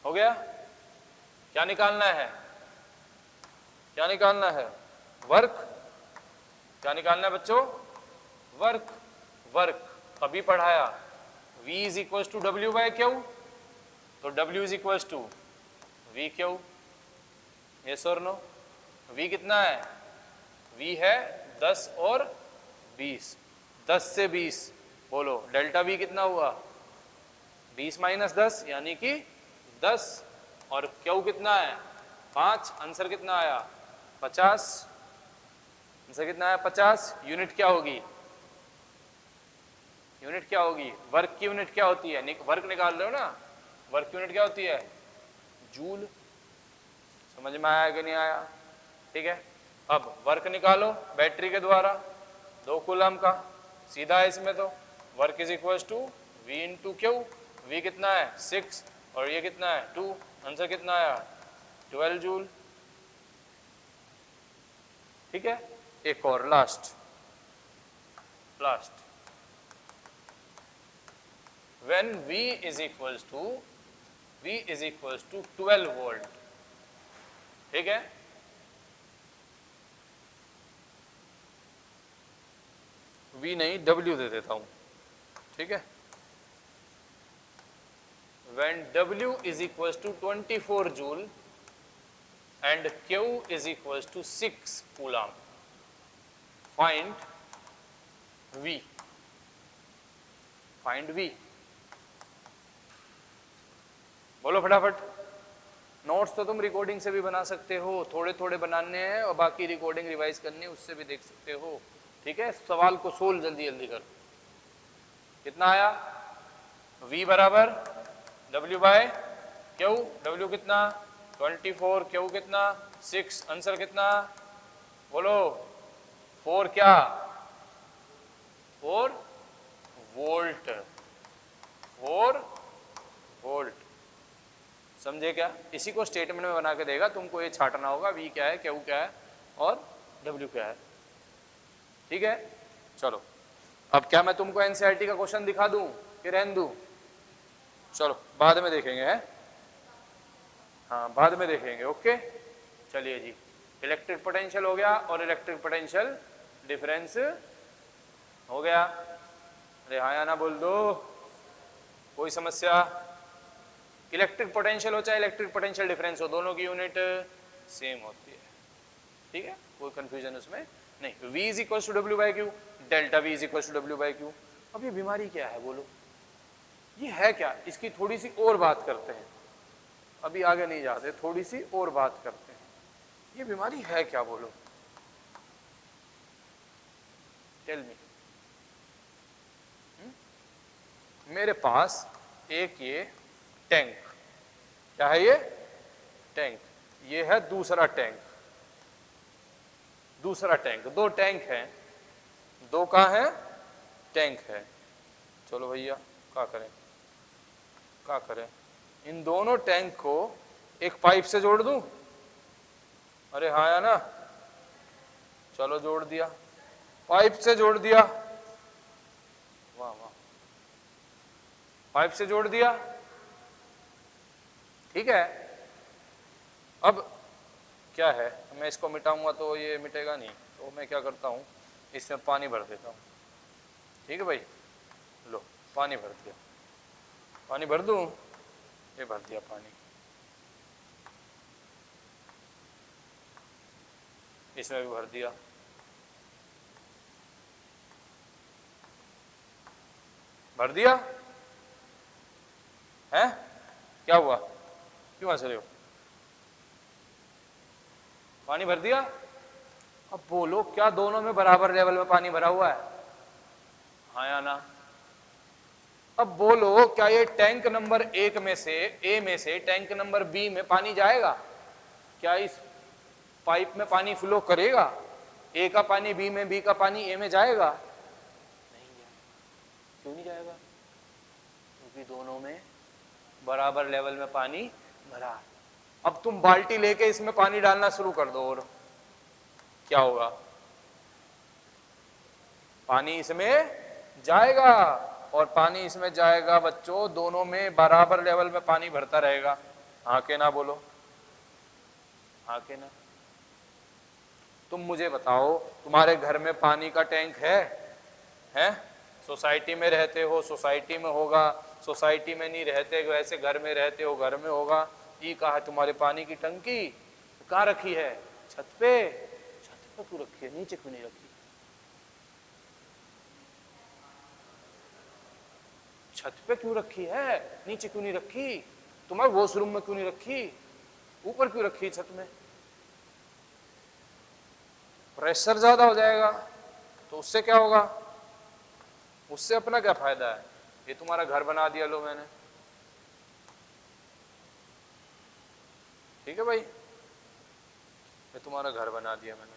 हो गया? क्या निकालना है? क्या निकालना है? वर्क। क्या निकालना है बच्चों? वर्क। वर्क अभी पढ़ाया, V is equal to W by Q, तो W is equal to V Q, yes और नो? V कितना है? V है 10 और 20, 10 से 20, बोलो डेल्टा V कितना हुआ? 20 माइनस 10 यानी कि 10, और क्यू कितना है? 5, आंसर कितना आया? 50, आंसर कितना आया? 50। यूनिट क्या होगी? यूनिट क्या होगी? वर्क की यूनिट क्या होती है? वर्क निकाल रहे हो ना, वर्क की यूनिट क्या होती है? जूल। समझ में आया कि नहीं आया? ठीक है, अब वर्क निकालो बैटरी के द्वारा 2 कूलम का, सीधा है इसमें, तो work is equal to V into Q. V कितना है? 6, और ये कितना है? 2, आंसर कितना आया? 12 जूल। ठीक है, एक और last, when V is equals to 12 volt, ठीक है, V नहीं W दे देता हूं, ठीक है, when W is equals to 24 joule and Q is equals to 6 coulomb, find V, बोलो फटाफट। नोट्स तो तुम रिकॉर्डिंग से भी बना सकते हो, थोड़े थोड़े बनाने हैं और बाकी रिकॉर्डिंग रिवाइज करनी है, उससे भी देख सकते हो। ठीक है, सवाल को सोल्व जल्दी जल्दी करो। कितना आया? V बराबर W बाय क्यू, W कितना? 24, क्यू कितना? 6, आंसर कितना? बोलो। 4 क्या? 4 वोल्ट, 4 वोल्ट। समझे क्या? इसी को स्टेटमेंट में बना के देगा, तुमको ये छाटना होगा V क्या है, क्यू क्या है और W क्या है। ठीक है, चलो अब क्या मैं तुमको एनसीईआरटी का क्वेश्चन दिखा दूं कि रहने दूं? चलो बाद में देखेंगे, है? हाँ बाद में देखेंगे, ओके। चलिए जी, इलेक्ट्रिक पोटेंशियल हो गया और इलेक्ट्रिक पोटेंशियल डिफरेंस हो गया। अरे हाँ या ना बोल दो, कोई समस्या? इलेक्ट्रिक पोटेंशियल हो चाहे इलेक्ट्रिक पोटेंशियल डिफरेंस हो, दोनों की यूनिट सेम होती है। ठीक है, कोई कंफ्यूजन उसमें नहीं। V is equal to W by Q, delta V is equal to W by Q. अब ये बीमारी क्या है बोलो? ये है क्या? इसकी थोड़ी सी और बात करते हैं, अभी आगे नहीं जाते, थोड़ी सी और बात करते हैं। ये बीमारी है क्या बोलो? Tell me. मेरे पास एक ये टैंक, क्या है ये? टैंक। ये है दूसरा टैंक, दूसरा टैंक, दो टैंक हैं, दो का है टैंक है। चलो भैया क्या करें, क्या करें? इन दोनों टैंक को एक पाइप से जोड़ दूं? अरे हाँ या ना? चलो जोड़ दिया, पाइप से जोड़ दिया, वाह वाह, पाइप से जोड़ दिया। ठीक है, अब क्या है, मैं इसको मिटाऊंगा तो ये मिटेगा नहीं, तो मैं क्या करता हूं, इसमें पानी भर देता हूं। ठीक है भाई, लो पानी भर दिया, पानी भर दूं? ये भर दिया पानी, इसमें भी भर दिया, भर दिया है। क्या हुआ, क्यों हंस रहे हो? पानी भर दिया। अब बोलो क्या दोनों में बराबर लेवल में पानी भरा हुआ है? हाँ या ना? अब बोलो क्या ये टैंक नंबर 1 में से, ए में से टैंक नंबर बी में पानी जाएगा? क्या इस पाइप में पानी फ्लो करेगा? ए का पानी बी में, बी का पानी ए में जाएगा? नहीं जाएगा। क्यों नहीं जाएगा? क्योंकि दोनों में बराबर लेवल में पानी भरा। अब तुम बाल्टी लेके इसमें पानी डालना शुरू कर दो और क्या होगा? पानी इसमें जाएगा, और पानी इसमें जाएगा बच्चों, दोनों में बराबर लेवल में पानी भरता रहेगा। हाँ के ना बोलो, हाँ के ना? तुम मुझे बताओ, तुम्हारे घर में पानी का टैंक है? सोसाइटी में रहते हो सोसाइटी में होगा, सोसाइटी में नहीं रहते वैसे घर में रहते हो घर में होगा। ये कहा तुम्हारे पानी की टंकी कहाँ रखी है? छत पे। छत पे क्यों रखी है, नीचे क्यों नहीं रखी? छत पे क्यों रखी है, नीचे क्यों नहीं रखी? तुम्हारे वॉशरूम में क्यों नहीं रखी, ऊपर क्यों रखी छत में? प्रेशर ज्यादा हो जाएगा तो उससे क्या होगा, उससे अपना क्या फायदा है? ये तुम्हारा घर बना दिया लो मैंने, ठीक है भाई, ये तुम्हारा घर बना दिया मैंने,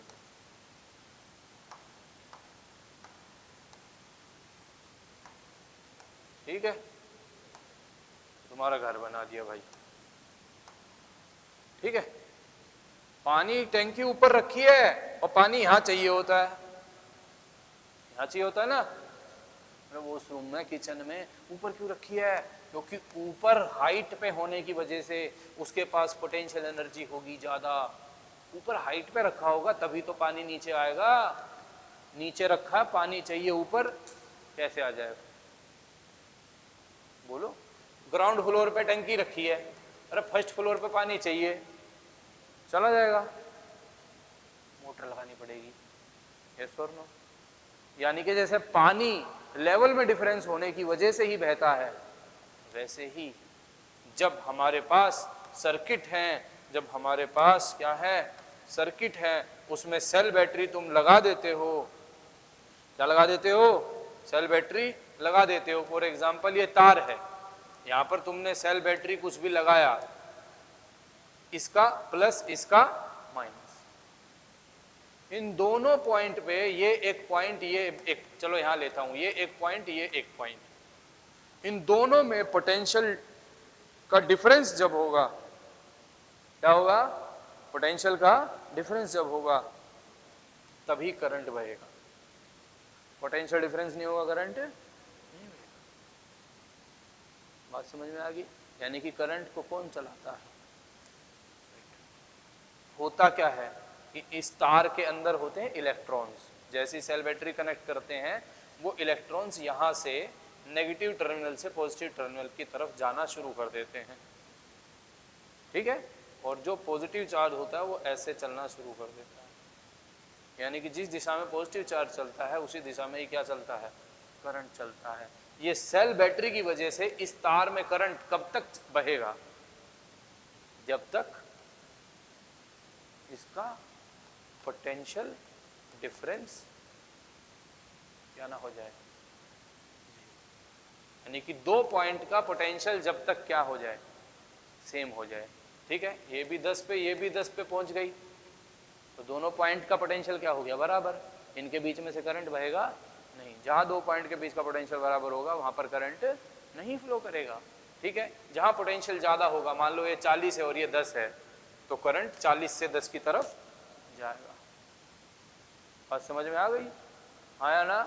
ठीक है, तुम्हारा घर बना दिया भाई, ठीक है। पानी टैंकी ऊपर रखी है और पानी यहां चाहिए होता है, यहां चाहिए होता है ना, वॉशरूम में किचन में ऊपर क्यों रखी है? क्योंकि ऊपर हाइट पे होने की वजह से उसके पास पोटेंशियल एनर्जी होगी ज्यादा, ऊपर हाइट पे रखा होगा तभी तो पानी नीचे आएगा। नीचे रखा पानी चाहिए ऊपर, कैसे आ जाएगा बोलो? ग्राउंड फ्लोर पे टंकी रखी है, अरे फर्स्ट फ्लोर पे पानी चाहिए, चला जाएगा, मोटर लगानी पड़ेगी, यस और नो? यानी कि जैसे पानी लेवल में डिफरेंस होने की वजह से ही बहता है, वैसे ही जब हमारे पास सर्किट है, जब हमारे पास क्या है, सर्किट है, उसमें सेल बैटरी तुम लगा देते हो, क्या लगा देते हो? सेल बैटरी लगा देते हो। फॉर एग्जांपल ये तार है, यहां पर तुमने सेल बैटरी कुछ भी लगाया, इसका प्लस इसका माइनस, इन दोनों पॉइंट पे, ये एक पॉइंट ये एक, चलो यहां लेता हूं, ये एक पॉइंट ये एक पॉइंट, इन दोनों में पोटेंशियल का डिफरेंस जब होगा, क्या होगा? पोटेंशियल का डिफरेंस जब होगा तभी करंट बहेगा, पोटेंशियल डिफरेंस नहीं होगा करंट नहीं बहेगा। बात समझ में आ गई? यानी कि करंट को कौन चलाता है? होता क्या है कि इस तार के अंदर होते हैं इलेक्ट्रॉन्स, जैसी सेल बैटरी कनेक्ट करते हैं वो इलेक्ट्रॉन्स यहां से नेगेटिव टर्मिनल से पॉजिटिव टर्मिनल की तरफ जाना शुरू कर देते हैं, ठीक है, और जो पॉजिटिव चार्ज होता है वो ऐसे चलना शुरू कर देता है, यानी कि जिस दिशा में पॉजिटिव चार्ज चलता है उसी दिशा में ही क्या चलता है? करंट चलता है। ये सेल बैटरी की वजह से इस तार में करंट कब तक बहेगा? जब तक इसका पोटेंशियल डिफरेंस क्या ना हो जाए, यानी कि दो पॉइंट का पोटेंशियल जब तक क्या हो जाए? सेम हो जाए, ठीक है। ये भी 10 पे ये भी 10 पे पहुंच गई तो दोनों पॉइंट का पोटेंशियल क्या हो गया? बराबर। इनके बीच में से करंट बहेगा नहीं, जहां दो पॉइंट के बीच का पोटेंशियल बराबर होगा वहां पर करंट नहीं फ्लो करेगा, ठीक है। जहां पोटेंशियल ज्यादा होगा, मान लो ये 40 है और ये 10 है, तो करंट 40 से 10 की तरफ जाएगा। बात समझ में आ गई? आया ना?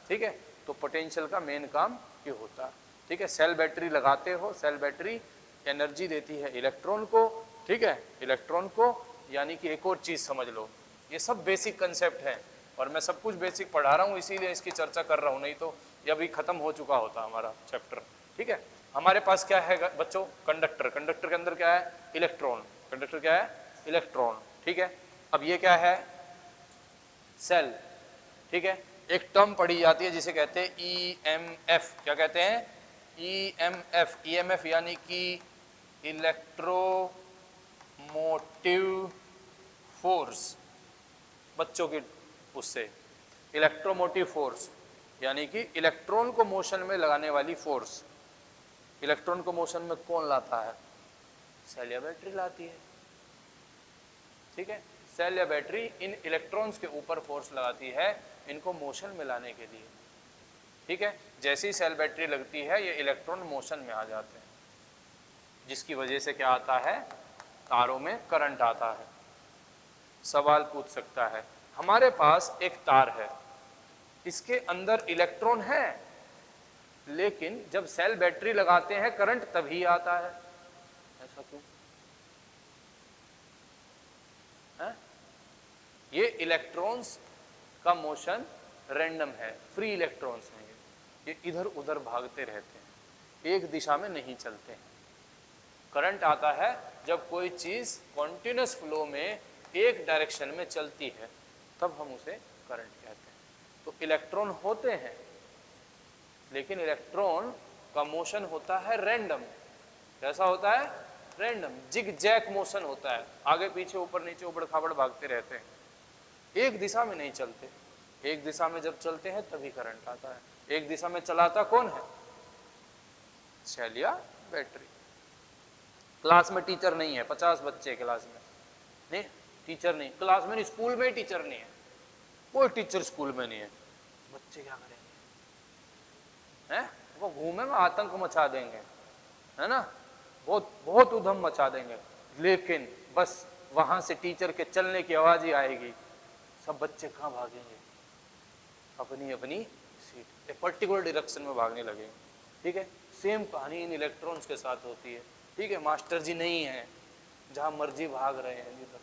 ठीक है, तो पोटेंशियल का मेन काम ये होता है, ठीक है। सेल बैटरी लगाते हो, सेल बैटरी एनर्जी देती है इलेक्ट्रॉन को, ठीक है, इलेक्ट्रॉन को। यानी कि एक और चीज समझ लो, ये सब बेसिक कंसेप्ट है और मैं सब कुछ बेसिक पढ़ा रहा हूँ इसीलिए इसकी चर्चा कर रहा हूँ, नहीं तो ये अभी खत्म हो चुका होता हमारा चैप्टर, ठीक है। हमारे पास क्या है बच्चों? कंडक्टर, कंडक्टर के अंदर क्या है? इलेक्ट्रॉन, कंडक्टर क्या है? इलेक्ट्रॉन, ठीक है। अब ये क्या है? सेल, ठीक है। एक टर्म पढ़ी जाती है जिसे कहते हैं ईएमएफ, क्या कहते हैं? ईएमएफ, ईएमएफ यानी कि इलेक्ट्रोमोटिव फोर्स, बच्चों की उससे इलेक्ट्रोमोटिव फोर्स, यानी कि इलेक्ट्रॉन को मोशन में लगाने वाली फोर्स। इलेक्ट्रॉन को मोशन में कौन लाता है? सेल या बैटरी लाती है, ठीक है। सेल या बैटरी इन इलेक्ट्रॉन्स के ऊपर फोर्स लगाती है इनको मोशन में लाने के लिए, ठीक है। जैसी सेल बैटरी लगती है ये इलेक्ट्रॉन मोशन में आ जाते हैं, जिसकी वजह से क्या आता है? तारों में करंट आता है। सवाल पूछ सकता है, हमारे पास एक तार है, इसके अंदर इलेक्ट्रॉन है, लेकिन जब सेल बैटरी लगाते हैं करंट तभी आता है, ऐसा क्यों है? ये इलेक्ट्रॉन्स का मोशन रैंडम है, फ्री इलेक्ट्रॉन्स हैं ये, ये इधर उधर भागते रहते हैं, एक दिशा में नहीं चलते हैं। करंट आता है जब कोई चीज कॉन्टिन्यूस फ्लो में एक डायरेक्शन में चलती है, तब हम उसे करंट कहते हैं। तो इलेक्ट्रॉन होते हैं, लेकिन इलेक्ट्रॉन का मोशन होता है रैंडम। कैसा होता है? रैंडम, जिग जैक मोशन होता है, आगे पीछे ऊपर नीचे उबड़ खाबड़ भागते रहते हैं, एक दिशा में नहीं चलते। एक दिशा में जब चलते हैं तभी करंट आता है। एक दिशा में चलाता कौन है? सेल या बैटरी। क्लास में टीचर नहीं है, 50 बच्चे क्लास में, नहीं टीचर नहीं, क्लास में नहीं, स्कूल में ही टीचर नहीं है, कोई टीचर स्कूल में नहीं है, बच्चे क्या करेंगे? हैं? वो घूमेंगे, आतंक मचा देंगे, है ना, बहुत बहुत उधम मचा देंगे, लेकिन बस वहां से टीचर के चलने की आवाज ही आएगी, सब बच्चे कहाँ भागेंगे? अपनी अपनी सीट, एक पर्टिकुलर डायरेक्शन में भागने लगेंगे। ठीक है, सेम कहानी इन इलेक्ट्रॉन्स के साथ होती है। ठीक है, मास्टर जी नहीं है, जहां मर्जी भाग रहे हैं इधर,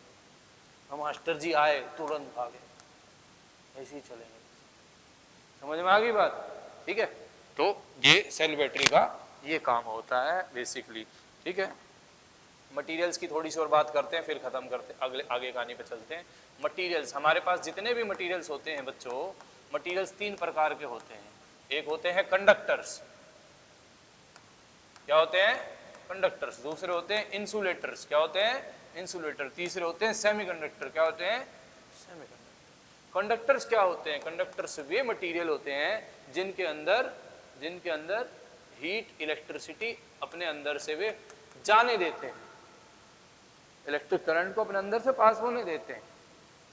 हम मास्टर जी आए तुरंत भागे, ऐसे ही चलेंगे। समझ में आ गई बात? ठीक है, तो ये सेल बैटरी का ये काम होता है बेसिकली। ठीक है, मटेरियल्स की थोड़ी सी और बात करते हैं, फिर खत्म करते हैं, अगले आगे कहानी पे चलते हैं। मटेरियल्स, हमारे पास जितने भी मटेरियल्स होते हैं बच्चों, मटेरियल्स तीन प्रकार के होते हैं। एक होते हैं कंडक्टर्स, क्या होते हैं? कंडक्टर्स। दूसरे होते हैं इंसुलेटर्स, क्या होते हैं? इंसुलेटर। तीसरे होते हैं सेमीकंडक्टर, क्या होते हैं? सेमीकंडक्टर। कंडक्टर्स क्या होते हैं? कंडक्टर्स वे मटेरियल होते हैं जिनके अंदर हीट, इलेक्ट्रिसिटी अपने अंदर से वे जाने देते हैं, इलेक्ट्रिक करंट को अपने अंदर से पास होने देते हैं।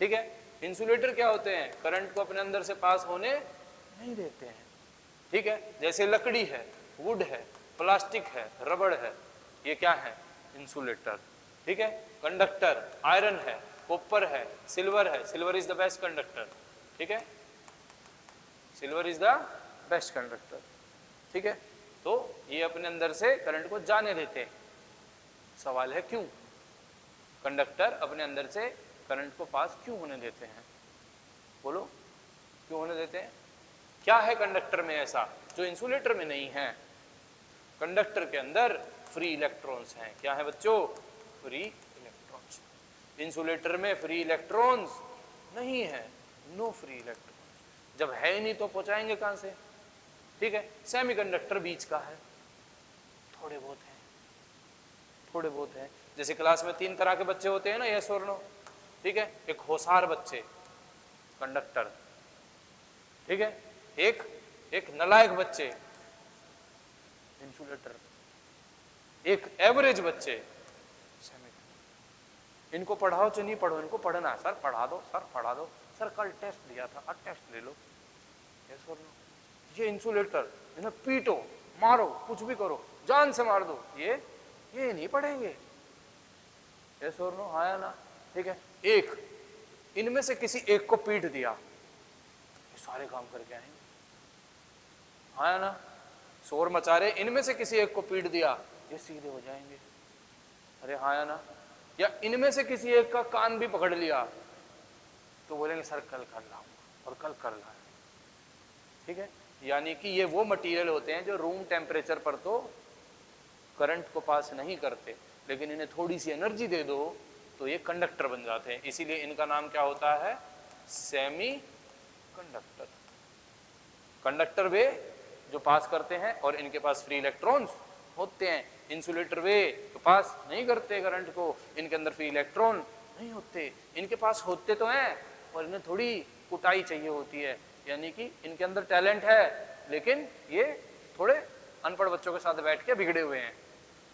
ठीक है, इंसुलेटर क्या होते हैं? करंट को अपने अंदर से पास होने नहीं देते हैं। ठीक है, जैसे लकड़ी है, वुड है, प्लास्टिक है, रबड़ है, ये क्या है? इंसुलेटर। ठीक है, कंडक्टर आयरन है, कॉपर है, सिल्वर है, silver is the best conductor. ठीक है, silver is the best conductor. ठीक है, तो ये अपने अंदर से करंट को जाने देते हैं। सवाल है क्यों कंडक्टर अपने अंदर से करंट को पास क्यों होने देते हैं? बोलो, क्यों होने देते हैं? क्या है कंडक्टर में ऐसा जो इंसुलेटर में नहीं है? कंडक्टर के अंदर फ्री इलेक्ट्रॉन्स हैं। क्या है बच्चों? Free electrons. इंसुलेटर में फ्री इलेक्ट्रॉन्स नहीं है, नो फ्री इलेक्ट्रॉन्स। जब है ही नहीं तो पहुंचाएंगे कहां से? ठीक है, सेमीकंडक्टर बीच का है, थोड़े बहुत है, थोड़े बहुत है। जैसे क्लास में तीन तरह के बच्चे होते हैं ना, यस और नो। ठीक है, एक होशियार बच्चे, कंडक्टर। ठीक है, एक नालायक बच्चे, इंसुलेटर। एक एवरेज बच्चे, सेमीकंडक्टर। इनको पढ़ाओ चाहे नहीं पढ़ो, इनको पढ़ना है, सर पढ़ा दो, सर पढ़ा दो, सर कल टेस्ट दिया था, अब टेस्ट ले लो, यस और नो। ये इंसुलेटर, इन्हें पीटो, मारो, कुछ भी करो, जान से मार दो, ये नहीं पढ़ेंगे, यस और नो, हाँ या ना? ठीक है, एक इनमें से किसी एक को पीट दिया, ये सारे काम करके आएंगे, हाँ या ना? शोर मचा रहे, इनमें से किसी एक को पीट दिया, ये सीधे हो जाएंगे, अरे हाँ या ना? या इनमें से किसी एक का कान भी पकड़ लिया तो बोलेंगे सर कल कर लाऊंगा, और कल कर लाए। ठीक है, यानी कि ये वो मटेरियल होते हैं जो रूम टेम्परेचर पर तो करंट को पास नहीं करते, लेकिन इन्हें थोड़ी सी एनर्जी दे दो तो ये कंडक्टर बन जाते हैं। इसीलिए इनका नाम क्या होता है? Semi conductor. कंडक्टर वे जो पास करते हैं और इनके पास फ्री इलेक्ट्रॉन्स होते हैं। इंसुलेटर वे तो पास नहीं करते करंट को, इनके अंदर फ्री इलेक्ट्रॉन नहीं होते। इनके पास होते तो हैं और इन्हें थोड़ी कुटाई चाहिए होती है, यानी कि इनके अंदर टैलेंट है, लेकिन ये थोड़े अनपढ़ बच्चों के साथ बैठ के बिगड़े हुए हैं।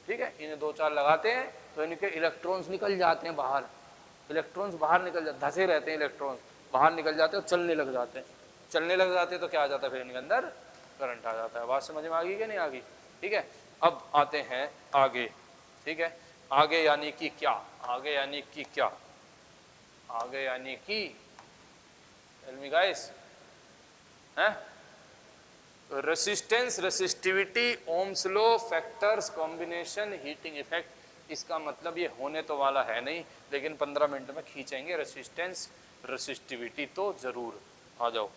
ठीक है, इन्हें दो चार लगाते हैं तो इनके इलेक्ट्रॉन्स निकल जाते हैं बाहर, इलेक्ट्रॉन्स बाहर निकल जाते, धसे रहते हैं इलेक्ट्रॉन्स, बाहर निकल जाते हैं और चलने लग जाते हैं। चलने लग जाते हैं तो क्या आ जाता है? फिर इनके अंदर करंट आ जाता है। बात समझ में आ गई कि नहीं आ गई? ठीक है, अब आते हैं आगे। ठीक है, आगे यानी कि क्या? आगे यानी कि क्या? आगे यानी कि टेल मी गाइस, हैं? Resistance, resistivity, Ohm's law, factors, combination, heating effect. इसका मतलब ये होने तो वाला है नहीं, लेकिन 15 मिनट में खींचेंगे। रेसिस्टेंस, रेसिस्टिविटी तो जरूर। आ जाओ,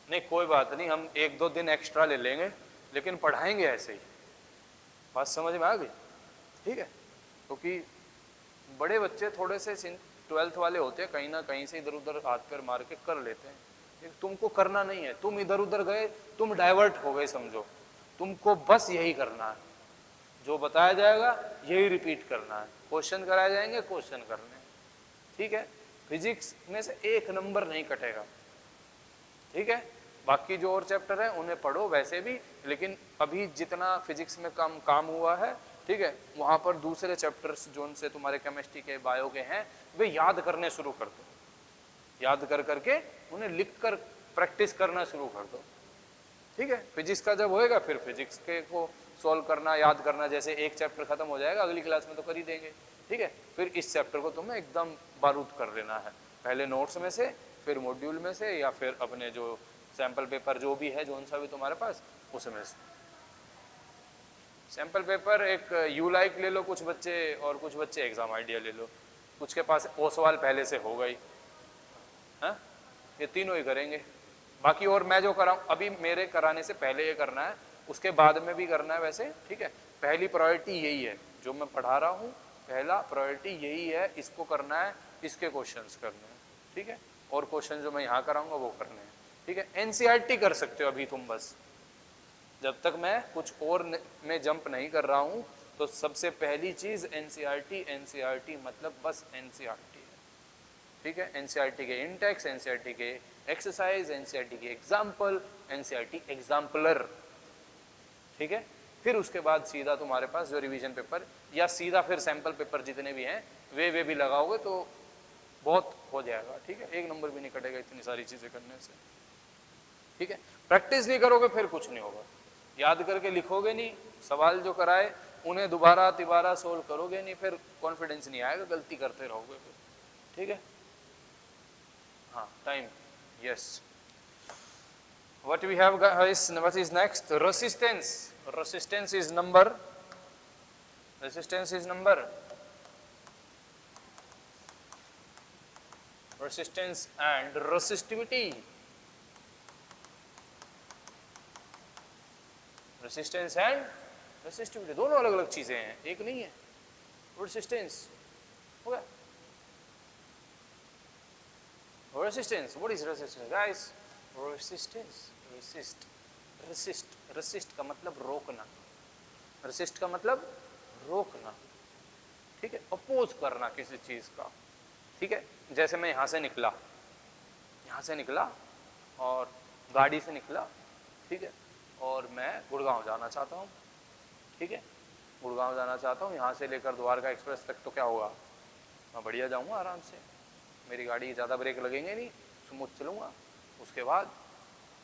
नहीं कोई बात नहीं, हम 1-2 दिन एक्स्ट्रा ले लेंगे, लेकिन पढ़ाएंगे ऐसे ही। बात समझ में आ गई? ठीक है, क्योंकि बड़े बच्चे थोड़े से 12th वाले होते हैं, कहीं ना कहीं से इधर उधर हाथ पैर मार के कर लेते हैं, लेकिन तुमको करना नहीं है। तुम इधर उधर गए, तुम डाइवर्ट हो गए समझो, तुमको बस यही करना है, जो बताया जाएगा यही रिपीट करना है, क्वेश्चन कराए जाएंगे क्वेश्चन करने हैं। ठीक है, फिजिक्स में से 1 नंबर नहीं कटेगा। ठीक है, बाकी जो और चैप्टर है उन्हें पढ़ो वैसे भी, लेकिन अभी जितना फिजिक्स में काम हुआ है, ठीक है, वहां पर दूसरे चैप्टर्स जो उनसे तुम्हारे केमिस्ट्री के बायो के हैं वे याद करने शुरू कर दो। याद कर करके उन्हें लिख कर प्रैक्टिस करना शुरू कर दो। ठीक है, फिजिक्स का जब होएगा फिर फिजिक्स के को सॉल्व करना, याद करना, जैसे एक चैप्टर खत्म हो जाएगा अगली क्लास में तो कर ही देंगे। ठीक है, फिर इस चैप्टर को तुम्हें एकदम बारूद कर लेना है, पहले नोट्स में से, फिर मॉड्यूल में से, या फिर अपने जो सैंपल पेपर जो भी है, जो सा भी तुम्हारे पास, उसमें से सैंपल पेपर एक यू लाइक ले लो कुछ बच्चे, और कुछ बच्चे एग्जाम आइडिया ले लो, कुछ के पास ओसवाल पहले से हो गई है, ये तीनों ही करेंगे। बाकी और मैं जो कराऊं, अभी मेरे कराने से पहले ये करना है, उसके बाद में भी करना है वैसे। ठीक है, पहली प्रायोरिटी यही है, जो मैं पढ़ा रहा हूँ पहला प्रायोरिटी यही है, इसको करना है, इसके क्वेश्चंस करने हैं। ठीक है, और क्वेश्चन जो मैं यहाँ कराऊंगा वो करने हैं। ठीक है, एनसीईआरटी कर सकते हो अभी तुम, बस जब तक मैं कुछ और में जंप नहीं कर रहा हूँ, तो सबसे पहली चीज एनसीईआरटी। एनसीईआरटी मतलब बस एनसीईआरटी है। ठीक है, एनसीईआरटी के इंटेक्स, एनसीईआरटी के एक्सरसाइज, एनसीईआरटी के एग्जाम्पल, एनसीईआरटी एग्जाम्पलर। ठीक है, फिर उसके बाद सीधा तुम्हारे पास जो रिवीजन पेपर, या सीधा फिर सैंपल पेपर जितने भी हैं वे भी लगाओगे तो बहुत हो जाएगा। ठीक है, 1 नंबर भी नहीं कटेगा इतनी सारी चीजें करने से। ठीक है, प्रैक्टिस नहीं करोगे फिर कुछ नहीं होगा, याद करके लिखोगे नहीं, सवाल जो कराए उन्हें दोबारा तिबारा सोल्व करोगे नहीं, फिर कॉन्फिडेंस नहीं आएगा, गलती करते रहोगे फिर। ठीक है, हाँ time, yes. What we have guys, what is next? Resistance. Resistance is number. Resistance is number. Resistance and resistivity. Resistance and resistivity दोनों अलग अलग चीजें हैं, एक नहीं है। Resistance हो गया। Resistance, what is resistance guys? Resistance, resist का मतलब रोकना, resist का मतलब रोकना। ठीक है, अपोज करना किसी चीज का। ठीक है, जैसे मैं यहां से निकला, और गाड़ी से निकला, ठीक है, और मैं गुड़गांव जाना चाहता हूँ। ठीक है, गुड़गांव जाना चाहता हूँ, यहाँ से लेकर द्वारका एक्सप्रेस तक तो क्या होगा, मैं बढ़िया जाऊँगा आराम से, मेरी गाड़ी ज़्यादा ब्रेक लगेंगे नहीं, स्मूथ चलूँगा। उसके बाद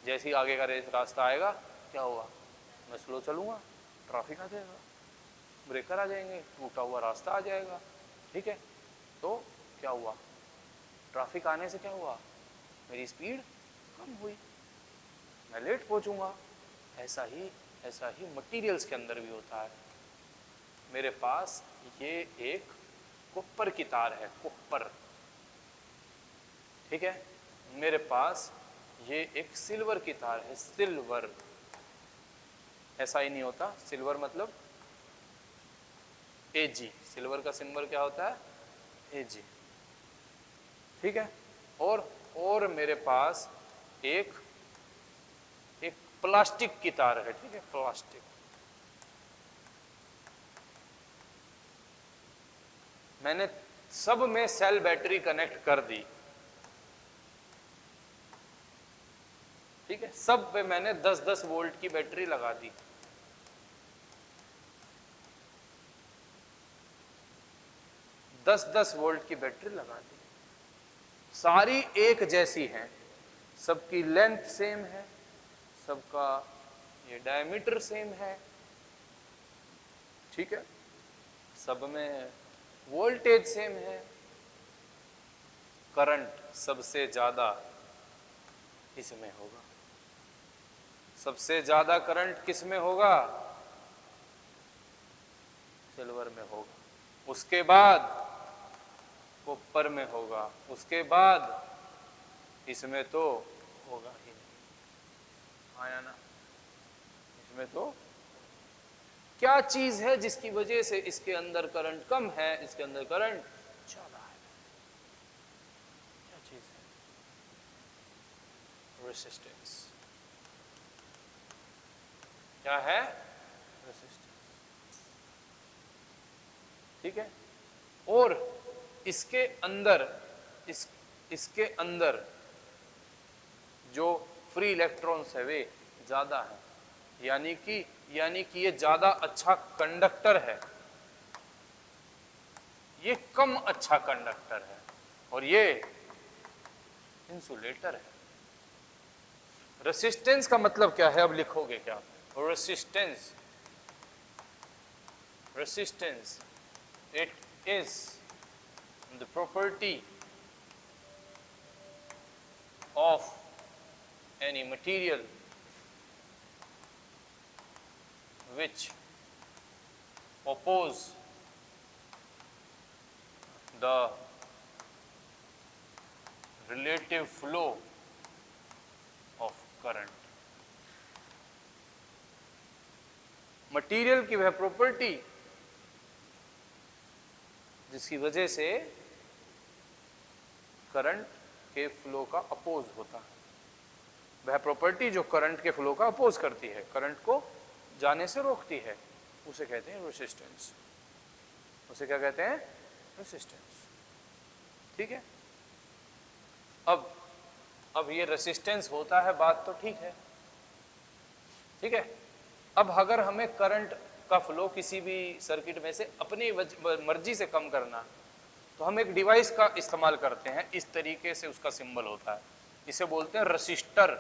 जैसे ही आगे का रास्ता आएगा क्या होगा, मैं स्लो चलूँगा, ट्रैफिक आ जाएगा, ब्रेकर आ जाएंगे, टूटा हुआ रास्ता आ जाएगा। ठीक है, तो क्या हुआ, ट्रैफिक आने से क्या हुआ, मेरी स्पीड कम हुई, मैं लेट पहुंचूंगा। ऐसा ही मटेरियल्स के अंदर भी होता है। मेरे पास ये एक कॉपर की तार है, कॉपर। ठीक है, मेरे पास ये एक सिल्वर की तार है, सिल्वर। ऐसा ही नहीं होता, सिल्वर मतलब एजी, सिल्वर का सिंबल क्या होता है, एजी। ठीक है, और मेरे पास एक प्लास्टिक की तार है। ठीक है, प्लास्टिक, मैंने सब में सेल बैटरी कनेक्ट कर दी। ठीक है, सब पे मैंने 10-10 वोल्ट की बैटरी लगा दी। 10-10 वोल्ट की बैटरी लगा दी, सारी एक जैसी हैं, सबकी लेंथ सेम है, सबका ये डायमीटर सेम है। ठीक है, सब में वोल्टेज सेम है, करंट सबसे ज्यादा इसमें होगा, सबसे ज्यादा करंट किस में होगा, सिल्वर में होगा, उसके बाद कॉपर में होगा, उसके बाद इसमें तो होगा ही नहीं। आया ना? इसमें तो क्या चीज है जिसकी वजह से इसके अंदर करंट कम है, इसके अंदर करंट ज्यादा है? क्या चीज है? रेसिस्टेंस। क्या है? रेसिस्टेंस। ठीक है। और इसके अंदर इसके अंदर जो फ्री इलेक्ट्रॉन्स है वे ज्यादा है, यानी कि ये ज्यादा अच्छा कंडक्टर है, ये कम अच्छा कंडक्टर है, और ये इंसुलेटर है। रेसिस्टेंस का मतलब क्या है, अब लिखोगे क्या? Resistance, resistance it is the property of any material which oppose the relative flow of current। Material की वह प्रॉपर्टी जिसकी वजह से करंट के फ्लो का अपोज होता है, वह प्रॉपर्टी जो करंट के फ्लो का अपोज करती है, करंट को जाने से रोकती है, उसे कहते हैं रेसिस्टेंस। उसे क्या कहते हैं? रेसिस्टेंस। ठीक है। अब ये रेसिस्टेंस होता है, बात तो ठीक है। ठीक है। अब अगर हमें करंट का फ्लो किसी भी सर्किट में से अपनी मर्जी से कम करना, तो हम एक डिवाइस का इस्तेमाल करते हैं, इस तरीके से उसका सिंबल होता है, इसे बोलते हैं रसिस्टर।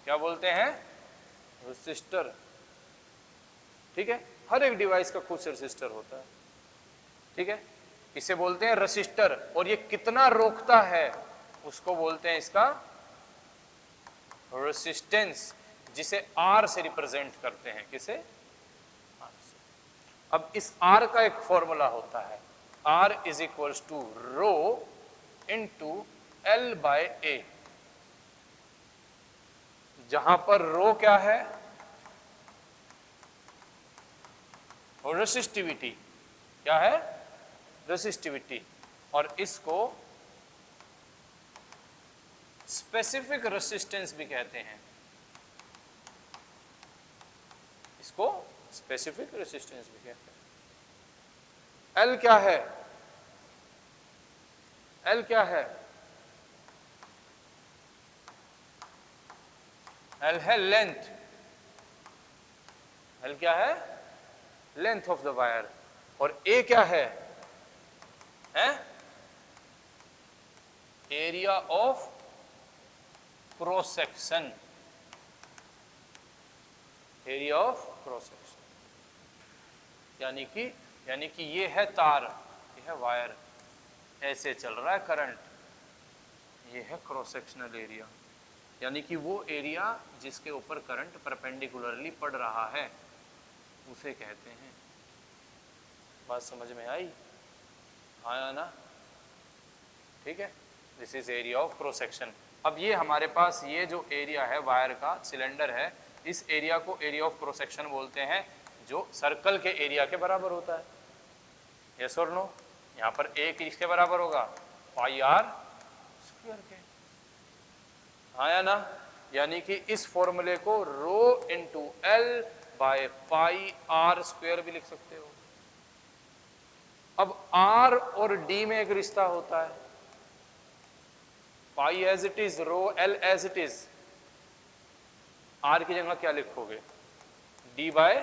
क्या बोलते हैं? रसिस्टर। ठीक है। हर एक डिवाइस का खुद से रसिस्टर होता है। ठीक है। इसे बोलते हैं रसिस्टर, और ये कितना रोकता है उसको बोलते हैं इसका रेसिस्टेंस, जिसे R से रिप्रेजेंट करते हैं। किसे? R से। अब इस R का एक फॉर्मूला होता है, R is equals to rho into L by A, जहां पर रो क्या है? और रेसिस्टिविटी। क्या है? रेसिस्टिविटी। और इसको स्पेसिफिक रेसिस्टेंस भी कहते हैं। इसको स्पेसिफिक रेसिस्टेंस भी कहते हैं। L क्या है? L क्या है? L है लेंथ। L क्या है? Length of the wire. और A क्या है? Area of cross section. Area of cross section, यानी कि ये है तार, ये है वायर, ऐसे चल रहा है करंट, ये है क्रॉस सेक्शनल एरिया, यानी कि वो एरिया जिसके ऊपर करंट परपेंडिकुलरली पड़ रहा है उसे कहते हैं। बात समझ में आई? आया ना? ठीक है। This is area of cross section. अब ये हमारे पास ये जो एरिया है वायर का, सिलेंडर है, इस एरिया को एरिया ऑफ क्रॉस सेक्शन बोलते हैं, जो सर्कल के एरिया के बराबर होता है। यस और नो? यहाँ पर ए किसके बराबर होगा? पाई आर स्क्वायर के। आया ना? यानी कि इस फॉर्मूले को rho into L by pi R square भी लिख सकते हो। अब आर और डी में एक रिश्ता होता है, pi as it is, rho L as it is. R की जगह क्या लिखोगे? D by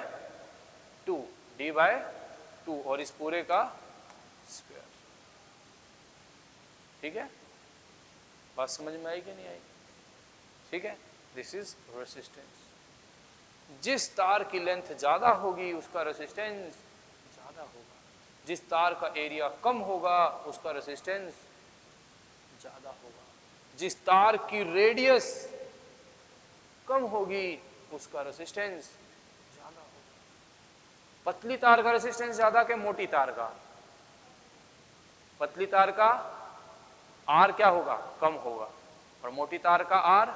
two, D by two, और इस पूरे का स्क्वायर। ठीक है। बात समझ में आई कि नहीं आई? ठीक है। This is resistance. जिस तार की लेंथ ज्यादा होगी उसका रेसिस्टेंस ज्यादा होगा, जिस तार का एरिया कम होगा उसका रेसिस्टेंस ज्यादा होगा, जिस तार की रेडियस कम होगी उसका रेसिस्टेंस ज्यादा होगा। पतली तार का रेसिस्टेंस ज्यादा के मोटी तार का? पतली तार का आर क्या होगा? कम होगा, और मोटी तार का आर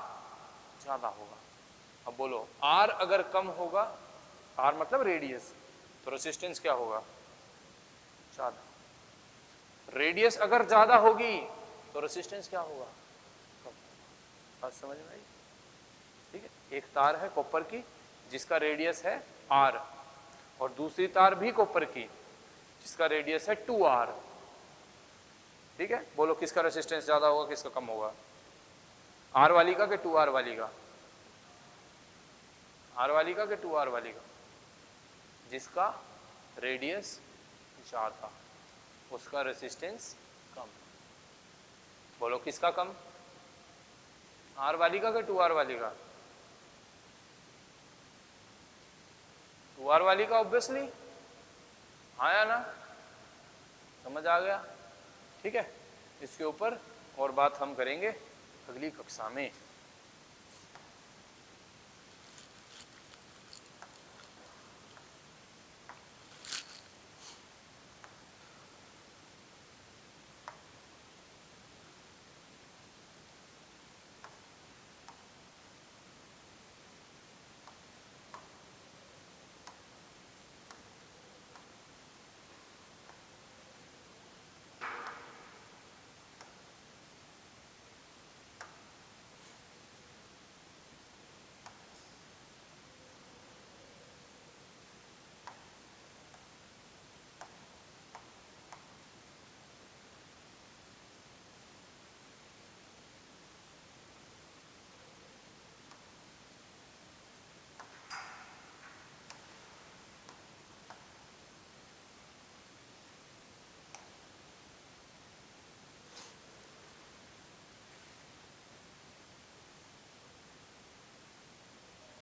ज्यादा होगा। अब बोलो R अगर कम होगा, R मतलब रेडियस, तो रेजिस्टेंस क्या होगा? ज्यादा। रेडियस अगर ज्यादा होगी तो रेजिस्टेंस क्या होगा? कम। बात समझ में आई? ठीक है, एक तार है कॉपर की जिसका रेडियस है R, और दूसरी तार भी कॉपर की जिसका रेडियस है 2R। ठीक है, बोलो किसका रेजिस्टेंस ज्यादा होगा, किसका कम होगा? R वाली का कि 2R वाली का? R वाली का कि 2R वाली का? जिसका रेडियस ज्यादा उसका रेजिस्टेंस कम। बोलो किसका कम? R वाली का कि 2R वाली का? 2R वाली का ऑब्वियसली। हाँ या ना? समझ आ गया? ठीक है, इसके ऊपर और बात हम करेंगे अगली कक्षा में।